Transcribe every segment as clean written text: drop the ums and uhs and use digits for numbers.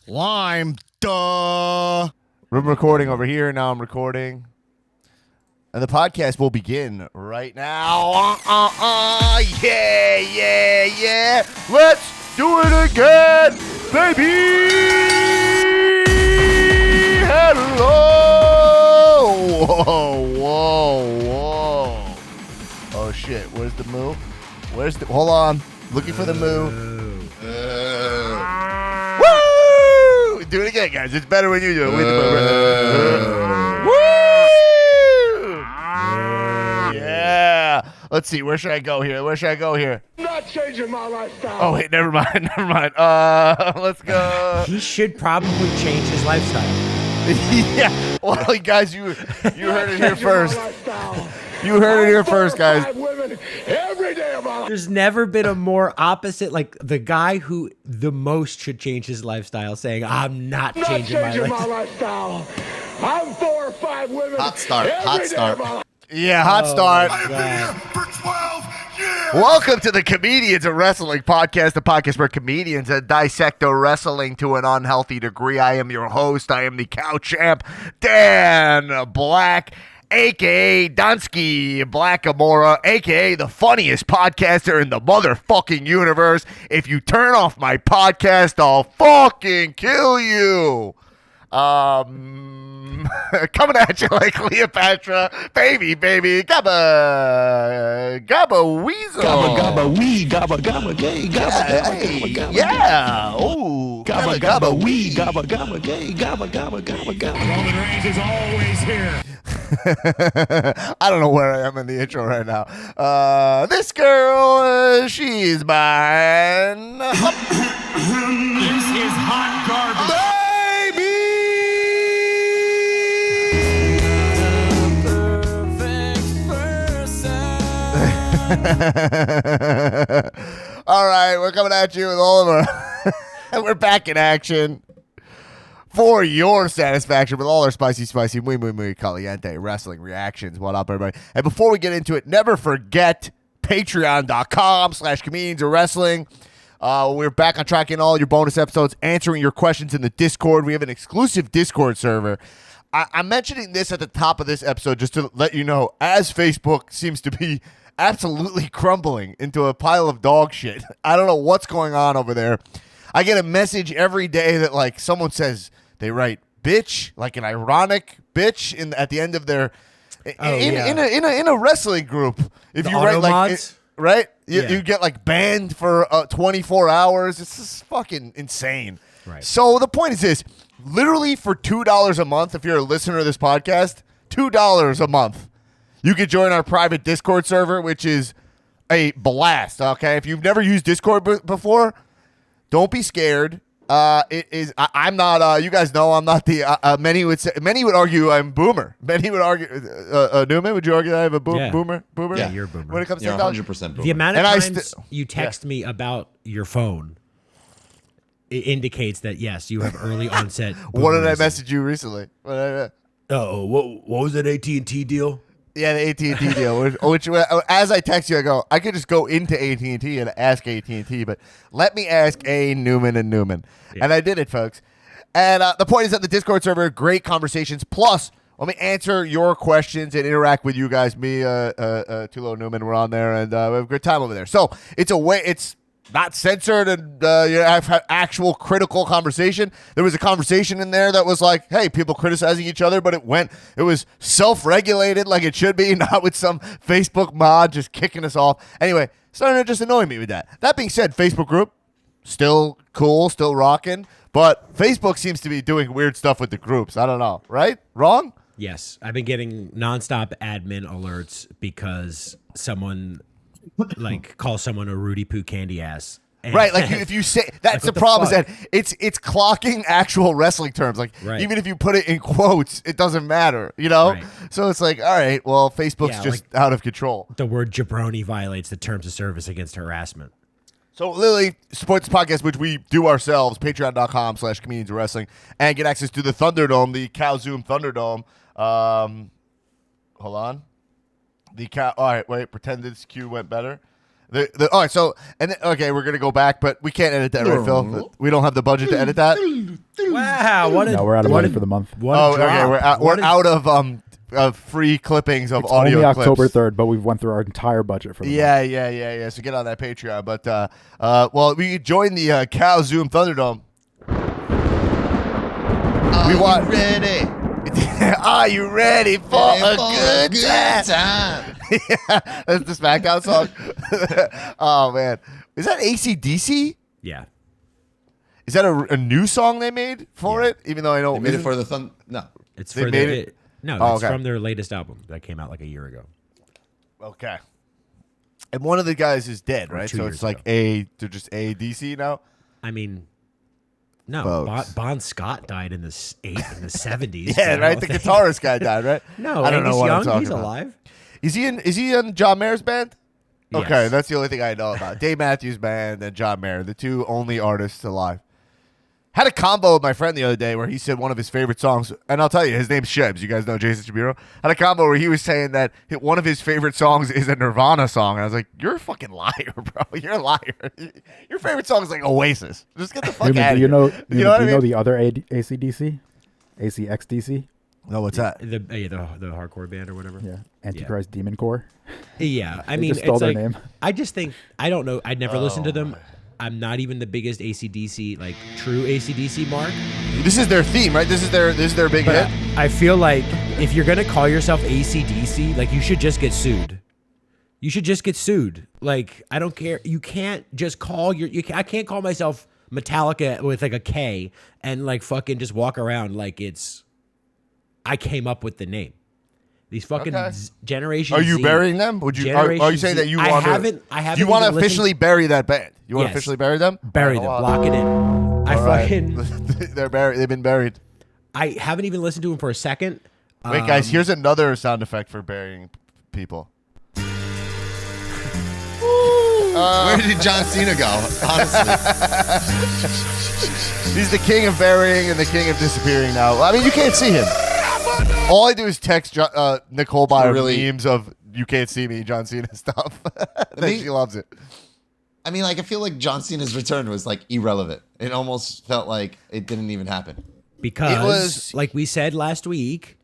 Lime, duh. We're recording over here. Now I'm recording. And the podcast will begin right now. Yeah. Let's do it again, baby. Hello. Whoa. Oh, shit. Where's the moo? Hold on. Looking for the moo. Woo! Do it again, guys. It's better when you do it with the moo. Woo! Yeah. Let's see. Where should I go here? I'm not changing my lifestyle. Oh, wait. Never mind. Let's go. He should probably change his lifestyle. Yeah. Well, guys, you heard it here first. You heard it here first, guys. Women every day of my life. There's never been a more opposite, like the guy who the most should change his lifestyle saying, I'm not changing my lifestyle. I'm 4 or 5 women. Hot start. Yeah, hot start. I've been here for 12 years. Welcome to the Comedians of Wrestling podcast, the podcast where comedians dissect wrestling to an unhealthy degree. I am your host. I am the cow champ, Dan Black, a.k.a. Donsky Blackamora, a.k.a. the funniest podcaster in the motherfucking universe. If you turn off my podcast, I'll fucking kill you. Coming at you like Cleopatra, baby, gabba weasel. Gabba wee, gabba gay, gabba. Yeah, ooh, Gabba wee, gabba gay, gabba. Roman Reigns is always here. I don't know where I am in the intro right now. This girl, she's mine. This is hot garbage. All right, we're coming at you with all of our. We're back in action for your satisfaction with all our spicy, muy caliente wrestling reactions. What up, everybody? And before we get into it, never forget patreon.com/comedians of wrestling. We're back on track in all your bonus episodes, answering your questions in the Discord. We have an exclusive Discord server. I'm mentioning this at the top of this episode just to let you know, as Facebook seems to be absolutely crumbling into a pile of dog shit. I don't know what's going on over there. I get a message every day that like someone says they write bitch, like an ironic bitch at the end of their in a wrestling group. If you write like right, you get like banned for 24 hours. It's just fucking insane. Right. So the point is this: literally for $2 a month, if you're a listener of this podcast, $2 a month. You could join our private Discord server, which is a blast, okay? If you've never used Discord before, don't be scared. It is. I'm not. You guys know I'm not the. Many would argue I'm boomer. Many would argue. Newman, would you argue that I have a boomer? Boomer. Yeah, you're a boomer. When it comes to 100% boomer. The amount of And times you text me about your phone, it indicates that, yes, you have early onset What did I boomerism. message you recently? What was that AT&T deal? Yeah, the AT&T deal. Which, as I text you, I go, I could just go into AT&T and ask AT&T, but let me ask A. Newman and Newman. Yeah. And I did it, folks. And the point is that the Discord server, great conversations. Plus, let me answer your questions and interact with you guys. Me, Tulo and Newman, we're on there, and we have a good time over there. So it's not censored, and I've had actual critical conversation. There was a conversation in there that was like, hey, people criticizing each other, but it was self-regulated like it should be, not with some Facebook mod just kicking us off. Anyway, starting to just annoy me with that. That being said, Facebook group, still cool, still rocking, but Facebook seems to be doing weird stuff with the groups. I don't know, right? Wrong? Yes, I've been getting nonstop admin alerts because someone calls someone a Rudy Poo candy ass. And right, like if you say that's like, the problem fuck? is that it's clocking actual wrestling terms. Like even if you put it in quotes, it doesn't matter, you know? Right. So it's like, all right, well, Facebook's just out of control. The word jabroni violates the terms of service against harassment. So literally support this podcast, which we do ourselves, patreon.com/comedians of wrestling, and get access to the Thunderdome, the Calzoom Thunderdome. Hold on. All right, wait, pretend this cue went better. All right, so, and then, okay, we're going to go back, but we can't edit that, right, Phil? We don't have the budget to edit that? Wow, what a No, we're out of money for the month. What a Oh, drop. okay. We're out of free clippings of audio Only clips. October 3rd, but we've went through our entire budget for the month. Yeah. So get on that Patreon. But well, we joined the Cow Zoom Thunderdome. Are you ready? Are you ready for a good time? time? That's the SmackDown song. Oh man, is that AC/DC? Yeah. Is that a new song they made for Yeah. it? Even though I know They made it for the No. It's They for made their, it? No, Oh, it's okay. from their latest album that came out like a year ago. Okay. And one of the guys is dead, Or right? 2 So years it's like ago. they're just ADC now. I mean, no, Folks. Bon Scott died in the 70s. Yeah, right. The guitarist guy died, right? No, I don't Angus know what I'm Young, talking he's about. alive. Is he in John Mayer's band? Okay, Yes. that's the only thing I know about. Dave Matthews Band and John Mayer, the two only artists alive. Had a combo with my friend the other day where he said one of his favorite songs, and I'll tell you, his name's Shebs. You guys know Jason Shapiro? Had a combo where he was saying that one of his favorite songs is a Nirvana song. And I was like, you're a fucking liar, bro. You're a liar. Your favorite song is like Oasis. Just get the fuck Newman, out of do here. you know? You Newman, know what do I you know mean? the other ACDC, ACXDC? No, what's that? The hardcore band or whatever. Yeah, Antichrist Demon Core. Yeah, I They mean, just stole it's their like name. I just think I don't know. I'd never listened to Oh, them. I'm not even the biggest ACDC like true ACDC mark. This is their theme, right? This is their big But hit. I feel like if you're gonna call yourself ACDC, like you should just get sued. You should just get sued. Like I don't care. You can't just call I can't call myself Metallica with like a K and like fucking just walk around like it's. I came up with the name. These fucking Okay. Generation Are you Z- burying them? Would you? Are Generation you saying Z- that you I want haven't You want to even listened- officially bury that band? You want to Yes. officially bury them? Bury them, lock it in. I All right. fucking. They're buried. They've been buried. I haven't even listened to him for a second. Wait, guys. Here's another sound effect for burying people. Where did John Cena go? Honestly. He's the king of burying and the king of disappearing now. I mean, you can't see him. All I do is text Nicole by Really? memes of "You can't see me," John Cena stuff. Me- She loves it. I mean, like, I feel like John Cena's return was, like, irrelevant. It almost felt like it didn't even happen. Because, It was- like we said last week,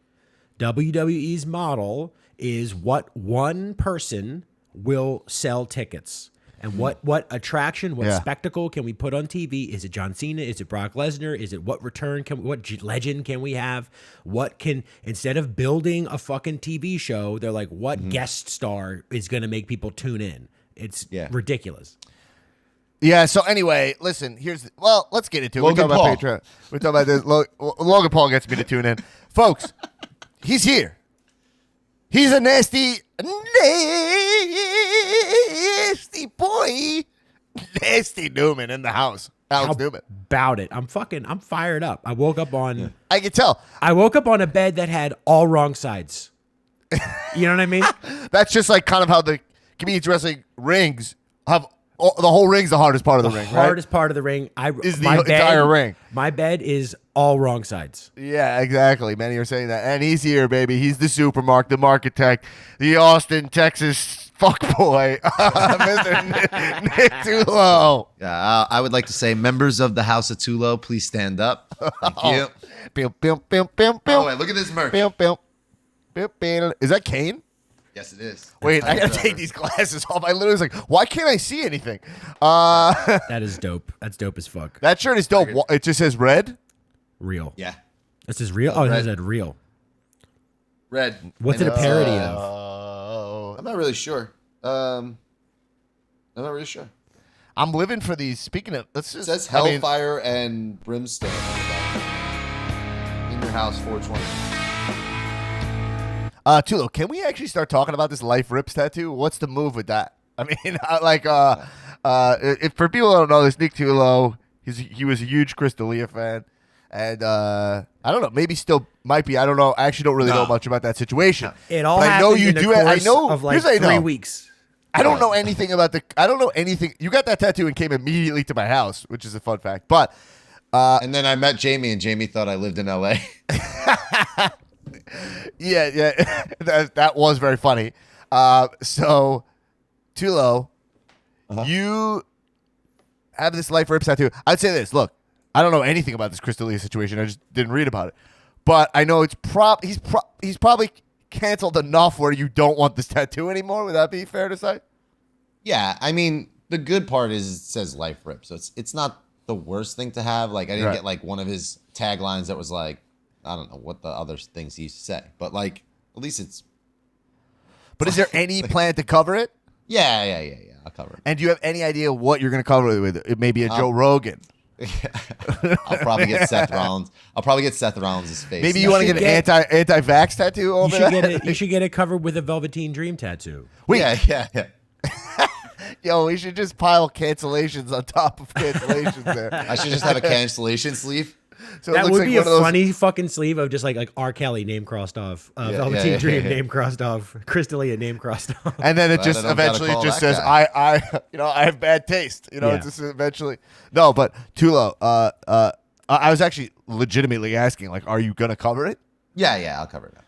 WWE's model is what one person will sell tickets. And what attraction, what Yeah. spectacle can we put on TV? Is it John Cena? Is it Brock Lesnar? Is it what return what legend can we have? What can, instead of building a fucking TV show, they're like, what guest star is going to make people tune in? It's ridiculous. Yeah. So anyway, listen. Let's get into it. Logan We're talking Paul. about Patreon. We're talking about this. Logan Paul gets me to tune in, folks. He's here. He's a nasty boy. Nasty Newman in the house. Alex Newman. About it. I'm fired up. I woke up on I can tell. a bed that had all wrong sides. You know what I mean? That's just like kind of how the comedians wrestling rings have. The whole ring's the hardest part of the ring, right? Hardest part of the ring. Is the entire ring. My bed is all wrong sides. Yeah, exactly. Many are saying that. And he's here, baby. He's the supermarket, the marketech, the Austin, Texas fuckboy, Mr. Nick Tulo. Yeah, I would like to say, members of the House of Tulo, please stand up. Thank you. Bim, bim, bim, bim, Oh, bim. wait, look at this merch. Bim, bim. Bim, bim. Is that Kane? Yes, it is. Wait, I gotta take these glasses off. I literally was like, why can't I see anything? That is dope. That's dope as fuck. That shirt is dope. It just says red. Real. Yeah. This is real. Oh, red. this is real. Red. What's it And a parody of? Oh. I'm not really sure. I'm not really sure. I'm living for these. Speaking of, let's It just. says I mean, Hellfire and Brimstone on the back. In your house, 420. Tulo, can we actually start talking about this Life Rips tattoo? What's the move with that? I mean, if for people who don't know this, Nick Tulo, he was a huge Chris D'Elia fan, and I don't know, maybe still might be. I don't know. I actually don't really know much about that situation. It all But happened I know you in the do. course I know of like here's what I 3 know. weeks. I don't know anything about the. I don't know anything. You got that tattoo and came immediately to my house, which is a fun fact. But And then I met Jamie, and Jamie thought I lived in LA. yeah, that was very funny. So, Tulo, you have this Life Rips tattoo. I'd say this. Look, I don't know anything about this Chris D'Elia situation. I just didn't read about it. But I know it's he's probably canceled enough where you don't want this tattoo anymore. Would that be fair to say? Yeah, I mean, the good part is it says life rip, so it's not the worst thing to have. Like, I didn't get like one of his taglines that was like, I don't know what the other things he used to say, but like at least it's. But is there any plan to cover it? Yeah. I'll cover it. And do you have any idea what you're going to cover it with? It may be a Joe Rogan. I'll probably get Seth Rollins. I'll probably get Seth Rollins' face. Maybe you want to get an anti-vax tattoo over that? You should get it covered with a Velveteen Dream tattoo. Wait. Yeah. Yo, we should just pile cancellations on top of cancellations there. I should just have a cancellation sleeve. So That it looks would like be one a of those, funny fucking sleeve of just like R. Kelly name crossed off, Velveteen Dream name crossed off, Chris D'Elia name crossed off. and then it But just I don't eventually gotta call just that says, guy. I have bad taste. You know, Yeah. it's just eventually. No, but Tulo, I was actually legitimately asking, like, are you gonna cover it? Yeah, I'll cover it up.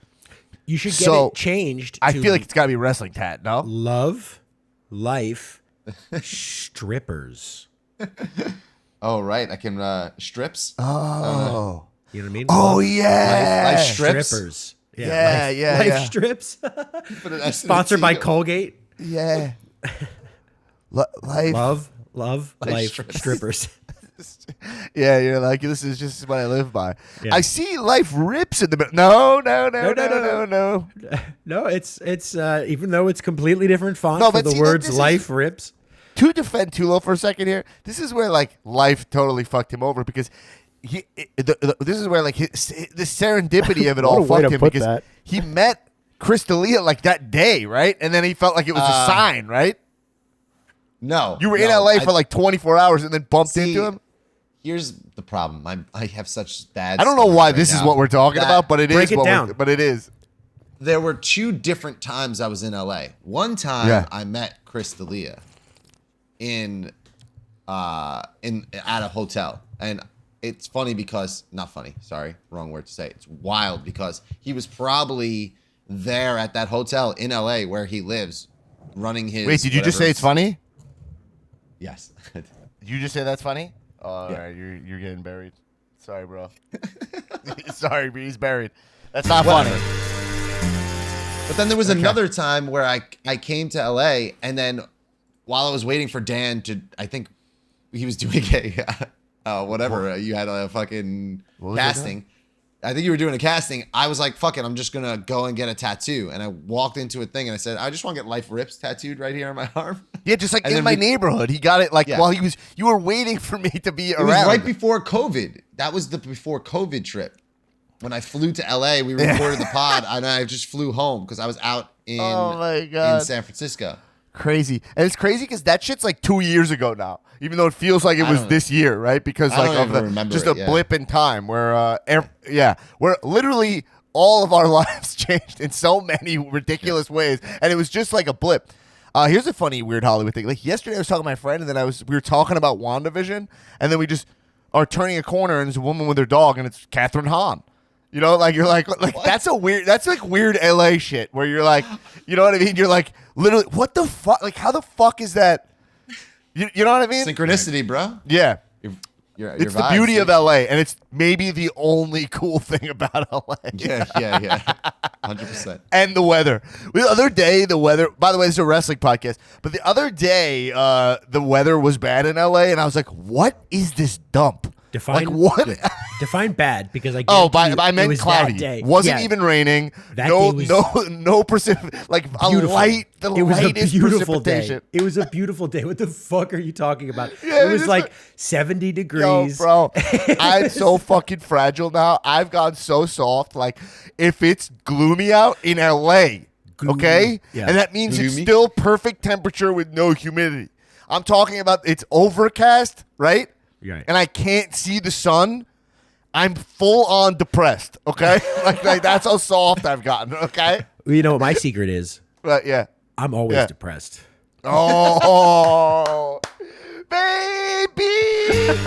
You should get So, it changed. I to feel like it's got to be wrestling tat. No. love, life, strippers. Oh, right. I can strips. Oh. You know what I mean? Oh Love, yeah. Life strips. strippers. Yeah, life yeah. strips. Put an S in Sponsored it, by too. Colgate. Yeah. Life. Love, Life life, strips. strippers. Yeah, you're like, this is just what I live by. Yeah. I see life rips in the middle. No. No, it's even though it's completely different font No, for but the see, look, words this is- life rips. To defend Tulo for a second here, this is where like life totally fucked him over because this is where like the serendipity of it all What a way fucked to him put because that. he met Chris D'Elia like that day, right? And then he felt like it was a sign, right? No. You were in no, LA for like 24 hours and then bumped See, into him. Here's the problem. I have such bad. I don't know stories why right this is now what we're talking that about, but it Break is it what down. but it is. There were two different times I was in LA. One time Yeah. I met Chris D'Elia at a hotel, and it's funny because not funny. Sorry, wrong word to say. It's wild because he was probably there at that hotel in LA where he lives, running his. Wait, did you just say it's funny? Yes. Did you just say that's funny? Oh, Yeah. all right, you're getting buried. Sorry, bro. Sorry, but he's buried. That's not funny. But then there was another time where I came to LA, and then while I was waiting for Dan to, I think he was doing whatever. You had a fucking was it, casting. I think you were doing a casting. I was like, fuck it, I'm just going to go and get a tattoo. And I walked into a thing and I said, I just want to get Life Rips tattooed right here on my arm. Yeah, just like And in then my neighborhood. He got it like Yeah. while you were waiting for me to be It around. was right before COVID. That was the before COVID trip. When I flew to LA, we recorded the pod, and I just flew home because I was out in, Oh my God. in San Francisco. Crazy. And it's crazy because that shit's like 2 years ago now, even though it feels like it I was don't- this year, right? Because I like don't of even the remember just it, a yeah. blip in time where where literally all of our lives changed in so many ridiculous ways, and it was just like a blip. Here's a funny weird Hollywood thing. Like yesterday I was talking to my friend, and then we were talking about WandaVision, and then we just are turning a corner and there's a woman with her dog, and it's Catherine Hahn. You know, like you're like that's like weird LA shit where you're like, you know what I mean? You're like literally, what the fuck? Like how the fuck is that? You know what I mean? Synchronicity, bro. Yeah. Your It's the vibes, beauty dude. of LA, and it's maybe the only cool thing about LA. Yeah. 100%. And the weather. The other day, the weather, by the way, this is a wrestling podcast, but the other day, the weather was bad in LA, and I was like, what is this dump? Define like what? Define bad because I Oh, guarantee you I it meant was cloudy. That day. Wasn't Yeah, even raining. That No, day was no like beautiful. the It was a lightest beautiful day. precipitation. It was a beautiful day. What the fuck are you talking about? Yeah, it was it's like like- 70 Yo, degrees. bro, I'm so fucking fragile now. I've gone so soft. Like, if it's gloomy out in LA, okay? Yeah. And that means it's Gloomy? still perfect temperature with no humidity. I'm talking about it's overcast, right? Right. And I can't see the sun. I'm full on depressed, okay? like that's how soft I've gotten, okay? Well, you know what my secret is? But yeah. I'm always Yeah. depressed. Oh, baby.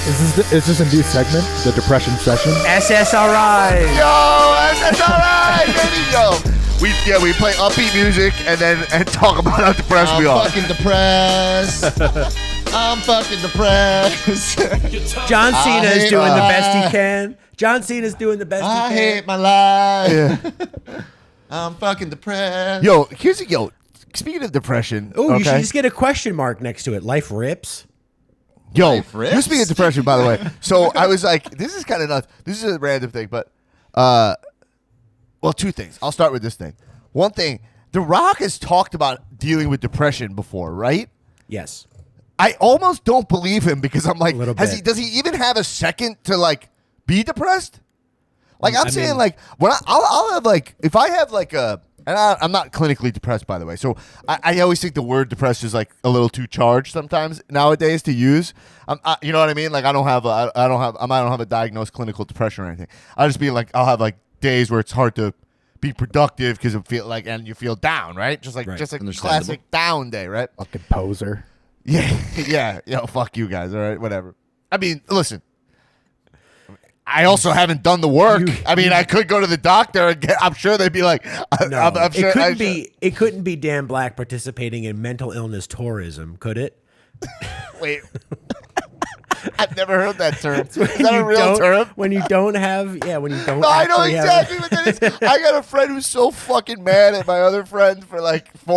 Is this a new segment? The depression session? SSRI. Yo, that's all right, baby. Yo, We play upbeat music and talk about how depressed we are. I'm fucking depressed. I'm fucking depressed. John Cena is hate doing the my best he life. can. John Cena's doing the best he I can. hate my life. Yeah. I'm fucking depressed. Yo, speaking of depression. Oh, you should okay? just get a question mark next to it. Life rips. Yo, Life rips. you speaking of depression, by the way. So I was like, this is kind of nuts. This is a random thing, but well, two things. I'll start with this thing. One thing, The Rock has talked about dealing with depression before, right? Yes. I almost don't believe him because I'm like, little does bit. he even have a second to like be depressed? Like I'm I saying, mean- like when I'll have like if I have like a, and I'm not clinically depressed, by the way. So I always think the word depressed is like a little too charged sometimes nowadays to use. You know what I mean? Like I don't have a diagnosed clinical depression or anything. I'll just be like, I'll have like days where it's hard to be productive because you feel down, right? Just like Right. a Understandable. classic down day, right? Fucking poser. Yeah. Yo, fuck you guys. All right, whatever. I mean, listen. I also haven't done the work. I mean, I could go to the doctor and I'm sure they'd be like, No, I'm sure. it couldn't be Dan Black participating in mental illness tourism, could it? Wait. I've never heard that term. Is When that a you real don't- term? When you don't have, when you don't. No, I know actually exactly what that is. I got a friend who's so fucking mad at my other friend for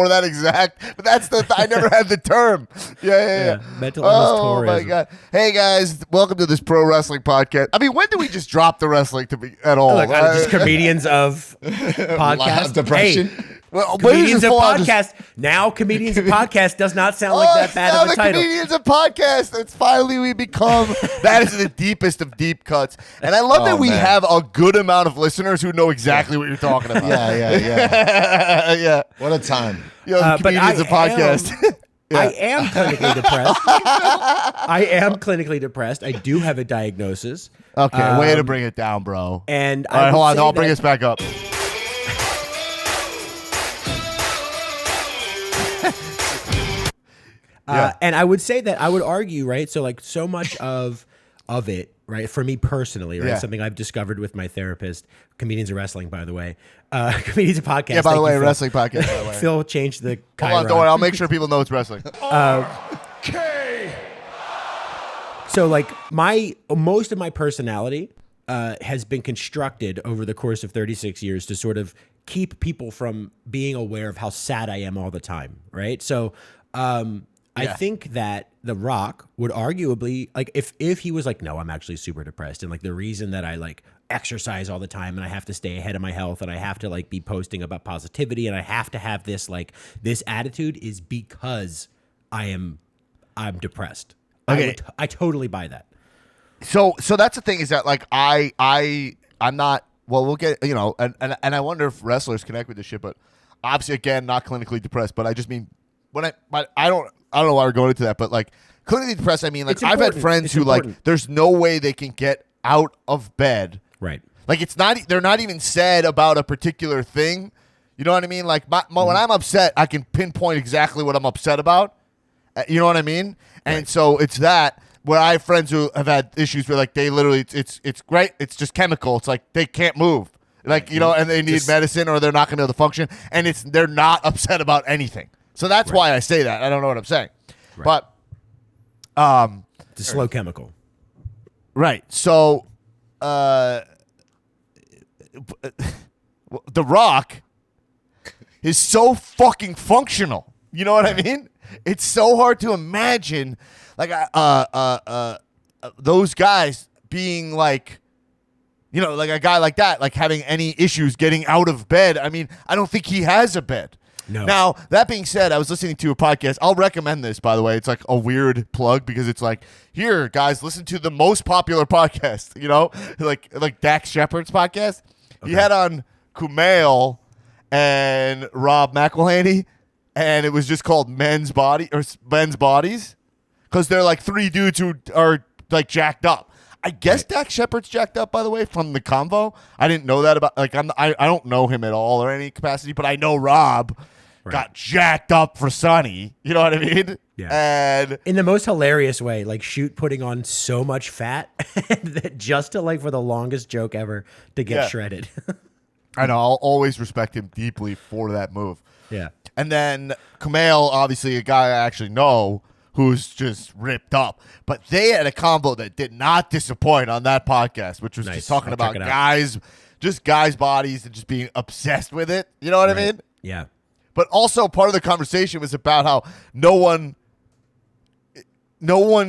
that exact. But that's I never had the term. Yeah. Mental illness Oh my tourism. god! Hey guys, welcome to this pro wrestling podcast. I mean, when do we just drop the wrestling to be at all? Look, just comedians of podcast. Depression. Hey, Well, comedians of podcast. podcast. Now, comedians of podcast does not sound like that bad now of a the title. comedians of podcast. It's finally we become. That is the deepest of deep cuts, and I love that we man. have a good amount of listeners who know exactly what you're talking about. Yeah. yeah. What a time. Yo, But comedians of podcast. I am clinically depressed. I am clinically depressed. I do have a diagnosis. Okay, way to bring it down, bro. And All right, I hold would on. say I'll bring that- us back up. Yeah. And I would say that I would argue, right? So like so much of it, right? For me personally, right? Yeah. Something I've discovered with my therapist, comedians of wrestling, by the way. Comedians of podcast. Yeah, by the Thank way, you, Phil. wrestling podcast. By the way. Phil changed the Hold on, Chiron. don't worry. I'll make sure people know it's wrestling. So like most of my personality has been constructed over the course of 36 years to sort of keep people from being aware of how sad I am all the time, right? So I think that The Rock would arguably, like, if he was like, no, I'm actually super depressed, and like the reason that I like exercise all the time and I have to stay ahead of my health and I have to like be posting about positivity and I have to have this like this attitude is because I'm depressed. Okay. I totally buy that. So that's the thing is that like I'm not. Well, we'll get and I wonder if wrestlers connect with this shit, but obviously again not clinically depressed, but I just mean I don't know why we're going into that, but like clinically depressed, I mean like It's I've had important. friends It's who important. like there's no way they can get out of bed. Right. Like they're not even sad about a particular thing. You know what I mean? Like when I'm upset, I can pinpoint exactly what I'm upset about. You know what I mean? And so it's that where I have friends who have had issues where like they literally it's great. It's just chemical. It's like they can't move. Like, and they need medicine or they're not going to be able to function. And they're not upset about anything. So that's why I say that. I don't know what I'm saying. Right. But It's a slow chemical. right. So The Rock is so fucking functional. You know what I mean? It's so hard to imagine like those guys being like, like a guy like that, like having any issues getting out of bed. I mean, I don't think he has a bed. No. Now, that being said, I was listening to a podcast. I'll recommend this, by the way. It's like a weird plug because it's like, here, guys, listen to the most popular podcast, like Dax Shepard's podcast. He had on Kumail and Rob McElhaney, and it was just called Men's Bodies, because they're like three dudes who are like jacked up. I guess Dax Shepard's jacked up, by the way, from the convo. I didn't know that about I don't know him at all or any capacity, but I know Rob got jacked up for Sonny. You know what I mean? Yeah. And In the most hilarious way, like Shoot putting on so much fat that just to like for the longest joke ever to get Yeah. shredded. I know. I'll always respect him deeply for that move. Yeah. And then Kumail, obviously a guy I actually know who's just ripped up. But they had a combo that did not disappoint on that podcast, which was Nice. just talking I'll about check it out. guys' bodies and just being obsessed with it. You know what I mean? Yeah. But also part of the conversation was about how no one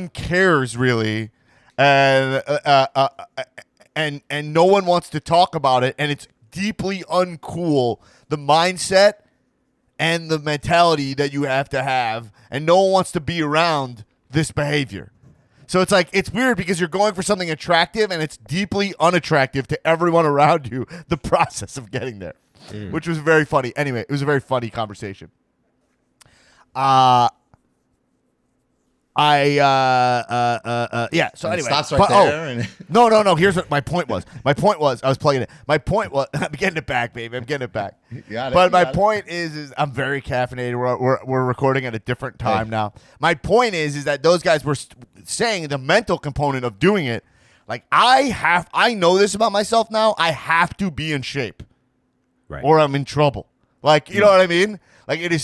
cares really, and no one wants to talk about it, and it's deeply uncool, the mindset and the mentality that you have to have, and no one wants to be around this behavior. So it's like, it's weird because you're going for something attractive and it's deeply unattractive to everyone around you, the process of getting there, which was very funny. Anyway, it was a very funny conversation. Yeah. So And it anyway, stops right there and- no. Here's what my point was. I was plugging it. My point was, I'm getting it back, baby. I'm getting it back. got it, But you my got it. point is I'm very caffeinated. We're recording at a different time now. My point is that those guys were saying the mental component of doing it. Like I know this about myself now. I have to be in shape, Right. or I'm in trouble. Like, you know what I mean? Like, it is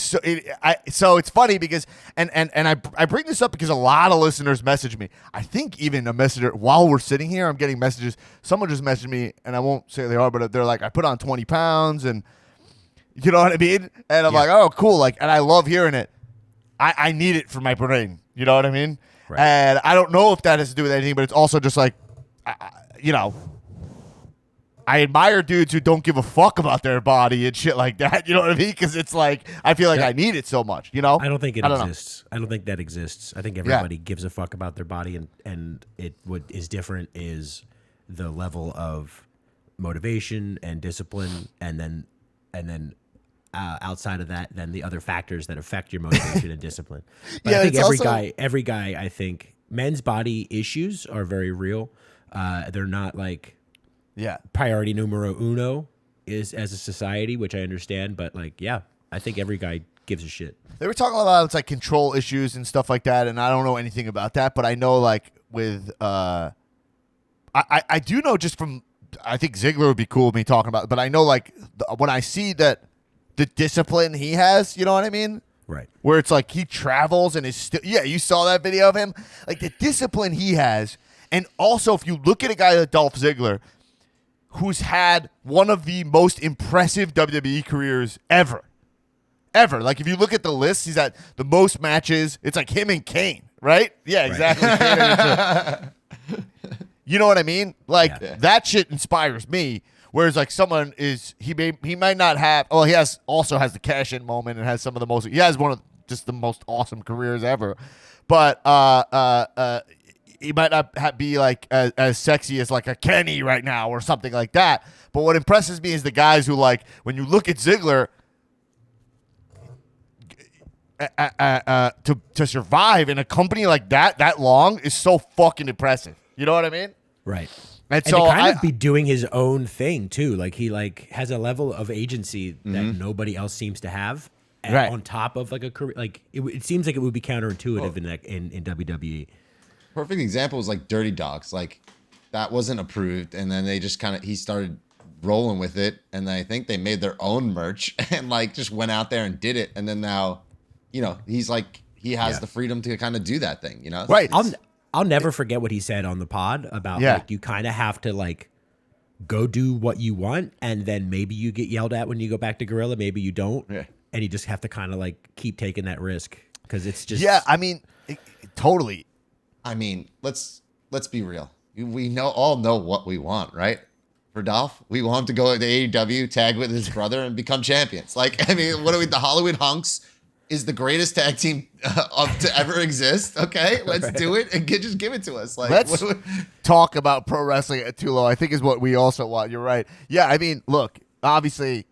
so it's funny because and I bring this up because a lot of listeners message me. I think even a messenger while we're sitting here, I'm getting messages. Someone just messaged me, and I won't say who they are, but they're like, I put on 20 pounds, and you know what I mean? And I'm like, oh, cool. Like, and I love hearing it. I need it for my brain. You know what I mean? Right. And I don't know if that has to do with anything, but it's also just like, you know, I admire dudes who don't give a fuck about their body and shit like that. You know what I mean? Because it's like, I feel like I need it so much, you know? I don't think it I don't know. exists. I don't think that exists. I think everybody gives a fuck about their body, and what is different is the level of motivation and discipline, and then outside of that, then the other factors that affect your motivation and discipline. But Yeah, I think it's also- every guy, I think men's body issues are very real. They're not like priority numero uno is as a society, which I understand, but like, yeah, I think every guy gives a shit. They were talking about it's like control issues and stuff like that, and I don't know anything about that, but I know like with I do know just from, I think Ziggler would be cool with me talking about it, but I know like when I see that the discipline he has, you know what I mean? Right. Where it's like he travels and is still, you saw that video of him, like the discipline he has. And also if you look at a guy like Dolph Ziggler, who's had one of the most impressive WWE careers ever. Like, if you look at the list, he's had the most matches. It's like him and Kane, right? Yeah, exactly. You know what I mean? Like, that shit inspires me. Whereas, like, someone is, he might not have, he also has the cash-in moment and has some of the most, he has one of just the most awesome careers ever. But, he might not be like as sexy as like a Kenny right now or something like that. But what impresses me is the guys who, like, when you look at Ziggler, to survive in a company like that long is so fucking impressive. You know what I mean? Right. And And so to kind of be doing his own thing too. Like he like has a level of agency that nobody else seems to have. And Right. on top of like a career, like it seems like it would be counterintuitive in WWE. Perfect example was like Dirty Dogs. Like that wasn't approved, and then they just he started rolling with it, and I think they made their own merch and like just went out there and did it, and then now, you know, he's like he has the freedom to kind of do that thing, you know? right. I'll never forget what he said on the pod about like you kind of have to like go do what you want, and then maybe you get yelled at when you go back to Gorilla, maybe you don't, and you just have to kind of like keep taking that risk because it's just I mean, totally. I mean, let's be real. We all know what we want, right? For Dolph, we want him to go to AEW, tag with his brother, and become champions. Like, I mean, what are we? The Hollywood Hunks is the greatest tag team to ever exist. Okay, let's do it and just give it to us. Like, Let's talk about pro wrestling at Tulo. I think is what we also want. You're right. Yeah, I mean, look, obviously,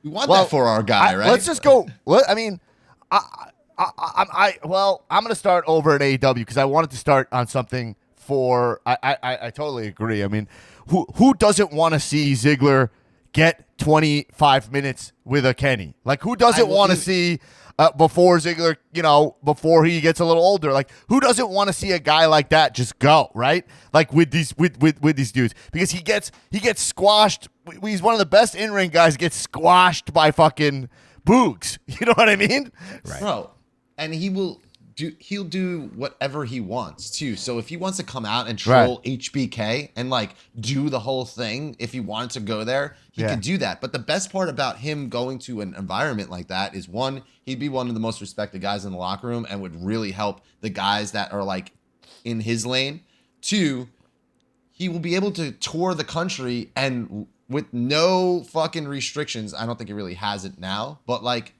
we want that for our guy, right? Let's just go. I mean, I'm going to start over at AEW because I wanted to start on something for. I totally agree. I mean, who doesn't want to see Ziggler get 25 minutes with a Kenny? Like, who doesn't want to see before Ziggler, before he gets a little older. Like, who doesn't want to see a guy like that just go, right? Like with these with these dudes, because he gets squashed. He's one of the best in-ring guys. Gets squashed by fucking Boogs. You know what I mean? Right. Bro, and he'll do whatever he wants too. So if he wants to come out and troll HBK and like do the whole thing, if he wanted to go there, he could do that. But the best part about him going to an environment like that is, one, he'd be one of the most respected guys in the locker room and would really help the guys that are like in his lane. Two, he will be able to tour the country and with no fucking restrictions. I don't think he really has it now, but like,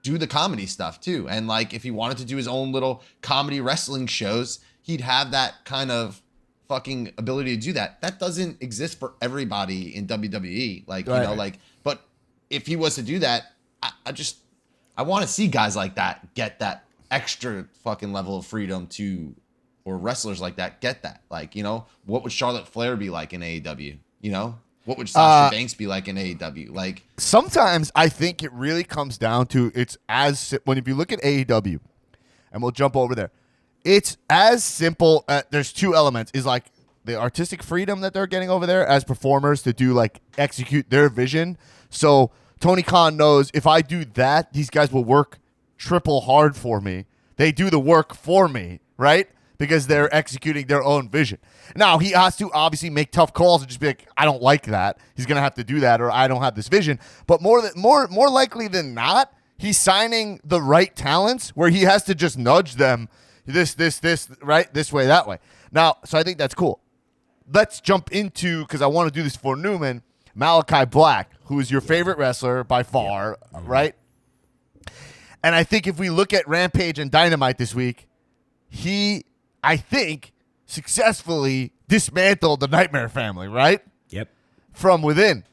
do the comedy stuff too. And like, if he wanted to do his own little comedy wrestling shows, he'd have that kind of fucking ability to do that. That doesn't exist for everybody in WWE. Like, but if he was to do that, I want to see guys like that get that extra fucking level of freedom or wrestlers like that get that. Like, what would Charlotte Flair be like in AEW? What would Sasha Banks be like in AEW? Like, sometimes I think it really comes down to if you look at AEW, and we'll jump over there, it's as simple. There's two elements: is like the artistic freedom that they're getting over there as performers to do like execute their vision. So Tony Khan knows if I do that, these guys will work triple hard for me. They do the work for me, right? Because they're executing their own vision. Now, he has to obviously make tough calls and just be like, I don't like that. He's going to have to do that, or I don't have this vision. But more likely than not, he's signing the right talents where he has to just nudge them this, right? This way, that way. Now, so I think that's cool. Let's jump into, because I want to do this for Newman, Malaki Black, who is your favorite wrestler by far, right? And I think if we look at Rampage and Dynamite this week, I think, successfully dismantled the Nightmare Family, right? Yep. From within.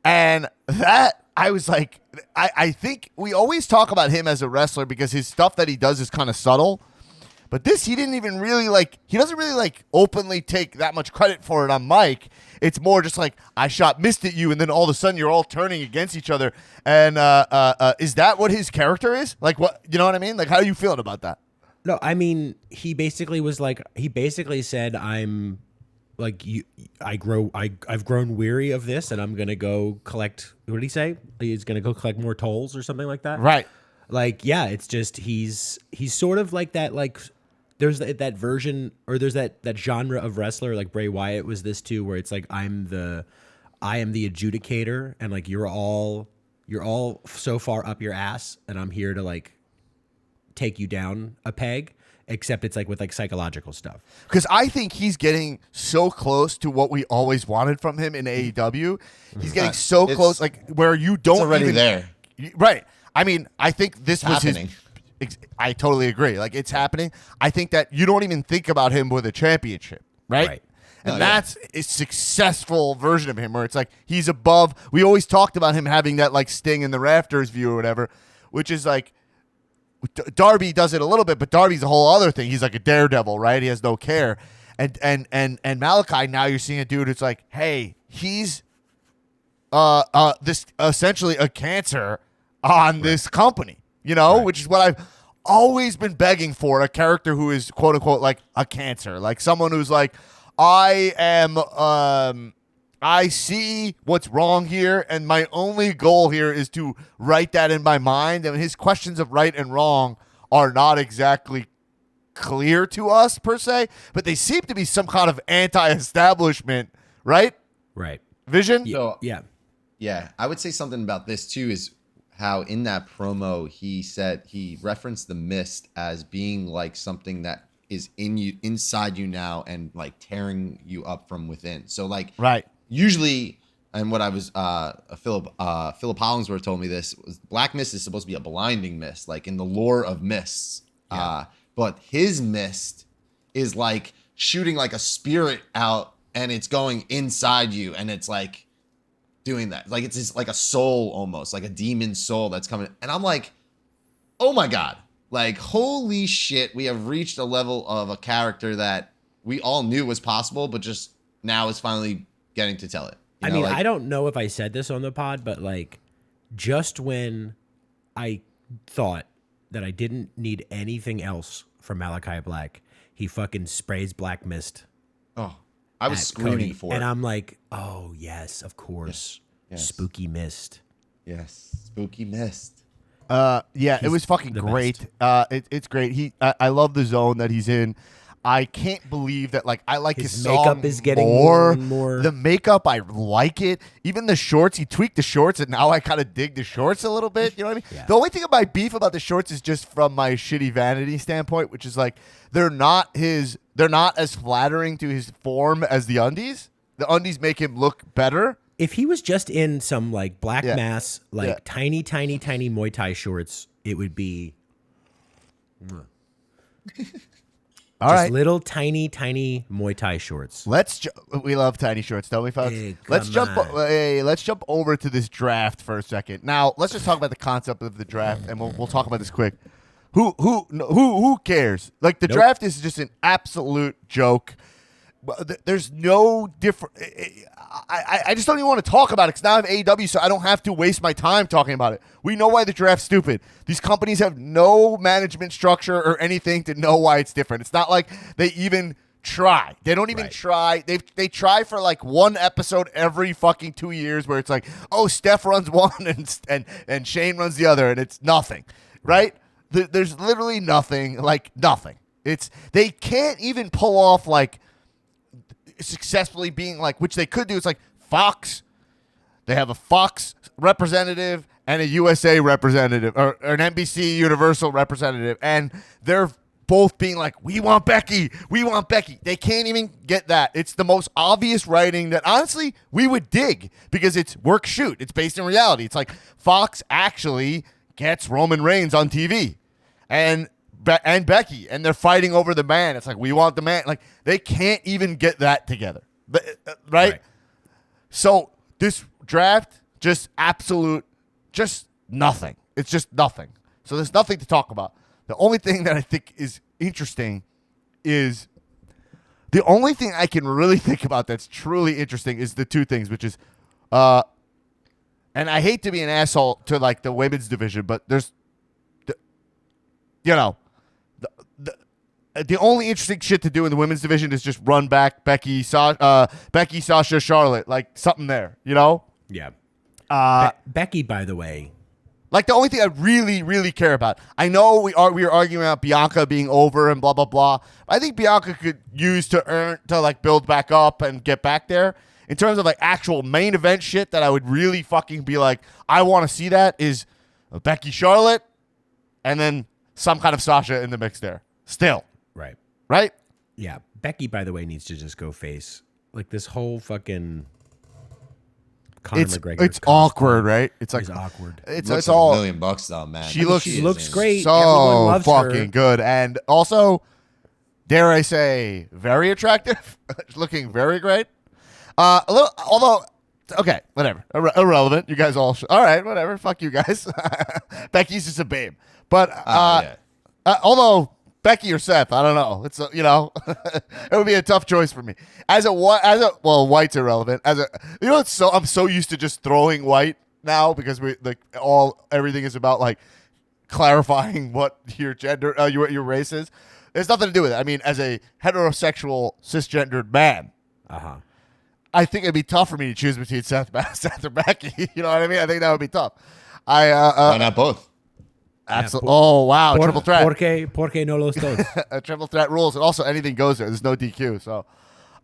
And that, I was like, I think we always talk about him as a wrestler because his stuff that he does is kind of subtle. But this, he didn't even really he doesn't really openly take that much credit for it on mic. It's more just like, I missed at you, and then all of a sudden you're all turning against each other. And is that what his character is? Like, what, you know what I mean? Like, how are you feeling about that? No, I mean, he basically said, I'm like, I've grown weary of this, and I'm going to go collect, what did he say? He's going to go collect more tolls or something like that. Right. Like, yeah, it's just, he's sort of like that, like, there's that version, or there's that genre of wrestler, like Bray Wyatt was this too, where it's like, I am the adjudicator, and like, you're all so far up your ass, and I'm here to like take you down a peg, except it's like with like psychological stuff. Because I think he's getting so close to what we always wanted from him in AEW. He's getting so close, like where you don't it's already even, there. Right. I mean, I think this was happening. I totally agree. Like, it's happening. I think that you don't even think about him with a championship, right? And that's a successful version of him where it's like he's above. We always talked about him having that like Sting in the rafters view or whatever, which is like, Darby does it a little bit, but Darby's a whole other thing. He's like a daredevil, right? He has no care. And Malaki, now you're seeing a dude who's like, hey, he's this essentially a cancer on this company, which is what I've always been begging for, a character who is quote unquote like a cancer, like someone who's like, I see what's wrong here, and my only goal here is to write that in my mind. And his questions of right and wrong are not exactly clear to us, per se, but they seem to be some kind of anti-establishment, right? Right. Vision? So, yeah. Yeah. I would say something about this, too, is how in that promo he referenced the mist as being like something that is inside you now and like tearing you up from within. So, like, right. Usually, and what I was, Philip Hollingsworth told me this, was black mist is supposed to be a blinding mist, like in the lore of mists. Yeah. But his mist is like shooting like a spirit out, and it's going inside you, and it's like doing that. Like, it's just like a soul almost, like a demon soul that's coming. And I'm like, oh my God. Like, holy shit, we have reached a level of a character that we all knew was possible, but just now is finally getting to tell it. I mean, I don't know if I said this on the pod, but like, just when I thought that I didn't need anything else from Malaki Black. He fucking sprays black mist. Oh, I was at screaming Cody, for and it. I'm like, oh yes, of course, Yes. spooky mist. Yes, spooky mist. Yeah, it He's was fucking the great. best. It's great. I love the zone that he's in. I can't believe that. Like, I like his, His song makeup is getting more and more. The makeup, I like it. Even the shorts, he tweaked the shorts, and now I kind of dig the shorts a little bit. You know what I mean? Yeah. The only thing of my beef about the shorts is just from my shitty vanity standpoint, which is like they're not as flattering to his form as the undies. The undies make him look better. If he was just in some like black Yeah. mass, like Yeah. tiny Muay Thai shorts, it would be All just right. little tiny Muay Thai shorts. We love tiny shorts, don't we, folks? Hey, let's come jump. on. Let's jump over to this draft for a second. Now, let's just talk about the concept of the draft, and we'll talk about this quick. Who cares? Like the Nope. draft is just an absolute joke. There's no different. I just don't even want to talk about it because now I have AEW, so I don't have to waste my time talking about it. We know why the draft's stupid. These companies have no management structure or anything to know why it's different. It's not like they even try. They don't even Right. try. They try for like one episode every fucking 2 years where it's like, oh, Steph runs one and Shane runs the other, and it's nothing, right? There's literally nothing. They can't even pull off like successfully being like, which they could do. It's like Fox. They have a Fox representative and a USA representative, or an NBC Universal representative, and they're both being like, we want Becky. They can't even get that. It's the most obvious writing that honestly we would dig because it's work shoot. It's based in reality. It's like Fox actually gets Roman Reigns on TV and Becky, and they're fighting over the man. It's like, we want the man. Like, they can't even get that together. But, right? So this draft, just nothing. It's just nothing. So there's nothing to talk about. The only thing that I think is interesting is the only thing I can really think about that's truly interesting is the two things, which is, and I hate to be an asshole to like the women's division, but there's, the only interesting shit to do in the women's division is just run back Becky, Sasha, Charlotte, like something there, you know? Yeah. Becky, by the way, Like the only thing I really, really care about. I know we were arguing about Bianca being over and blah blah blah. I think Bianca could use to like build back up and get back there. In terms of like actual main event shit that I would really fucking be like, I want to see that is Becky, Charlotte, and then some kind of Sasha in the mix there. Still. Right? Yeah. Becky, by the way, needs to just go face. Like this whole fucking Conor McGregor. It's costume awkward, right? It's like is awkward. It's Looks like like all $1 million though, man. She looks great. so Everyone loves fucking her. good, and also, dare I say, very attractive. Looking very great. A little, although, okay, whatever, irrelevant. You guys all right, whatever. Fuck you guys. Becky's just a babe, but although Becky or Seth, I don't know. It's it would be a tough choice for me. Well, White's irrelevant. I'm so used to just throwing White now because everything is about like clarifying what your gender, your race is. There's nothing to do with it. I mean, as a heterosexual cisgendered man, I think it'd be tough for me to choose between Seth or Becky. You know what I mean? I think that would be tough. Why not both? Absolutely. Oh wow, triple threat. Porque no los dos. A triple threat rules, and also anything goes there. There's no DQ. So,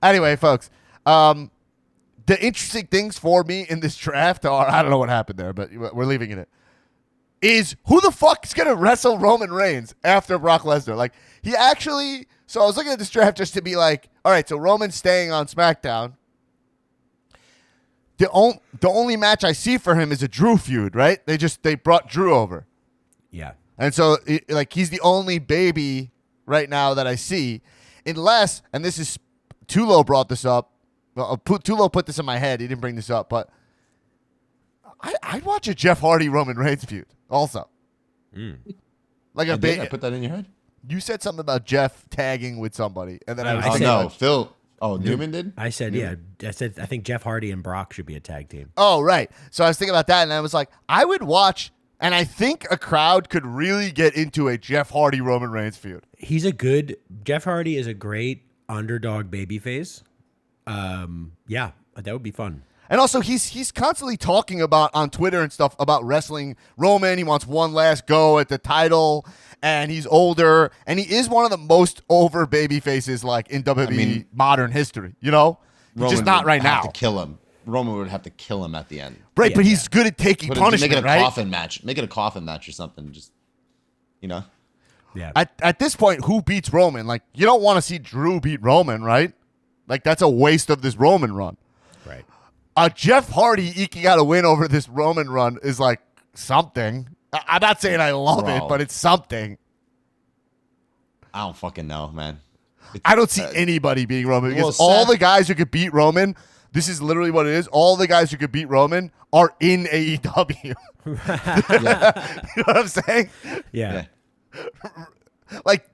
anyway, folks, the interesting things for me in this draft are, I don't know what happened there, but we're leaving it. Is who the fuck is gonna wrestle Roman Reigns after Brock Lesnar? Like he actually. So I was looking at this draft just to be like, all right, so Roman's staying on SmackDown. The only match I see for him is a Drew feud, right? They brought Drew over. Yeah. And so, he's the only baby right now that I see. Unless, and this is, Tulo brought this up. Well, Tulo put this in my head. He didn't bring this up, but I'd watch a Jeff Hardy-Roman Reigns feud also. Like a big. I put that in your head? You said something about Jeff tagging with somebody, and then I was I like, said- No, Phil. Oh, Newman did? I said, yeah. I think Jeff Hardy and Brock should be a tag team. oh, right. So I was thinking about that, and I was like, I would watch And I think a crowd could really get into a Jeff Hardy Roman Reigns feud. Jeff Hardy is a great underdog babyface. Yeah, that would be fun. And also, he's constantly talking about on Twitter and stuff about wrestling Roman. He wants one last go at the title, and he's older, and he is one of the most over baby faces like in WWE modern history. You know, just not right now. To kill him, Roman would have to kill him at the end. Right, but he's good at taking punishment. Make it a right? coffin match. Make it a coffin match or something. Just Yeah. At this point, who beats Roman? Like, you don't want to see Drew beat Roman, right? Like, that's a waste of this Roman run. Right. Jeff Hardy eking out a win over this Roman run is like something. I'm not saying I love it, but it's something. I don't fucking know, man. I don't see anybody beating Roman because all the guys who could beat Roman, this is literally what it is. All the guys who could beat Roman are in AEW. You know what I'm saying? Yeah. Like,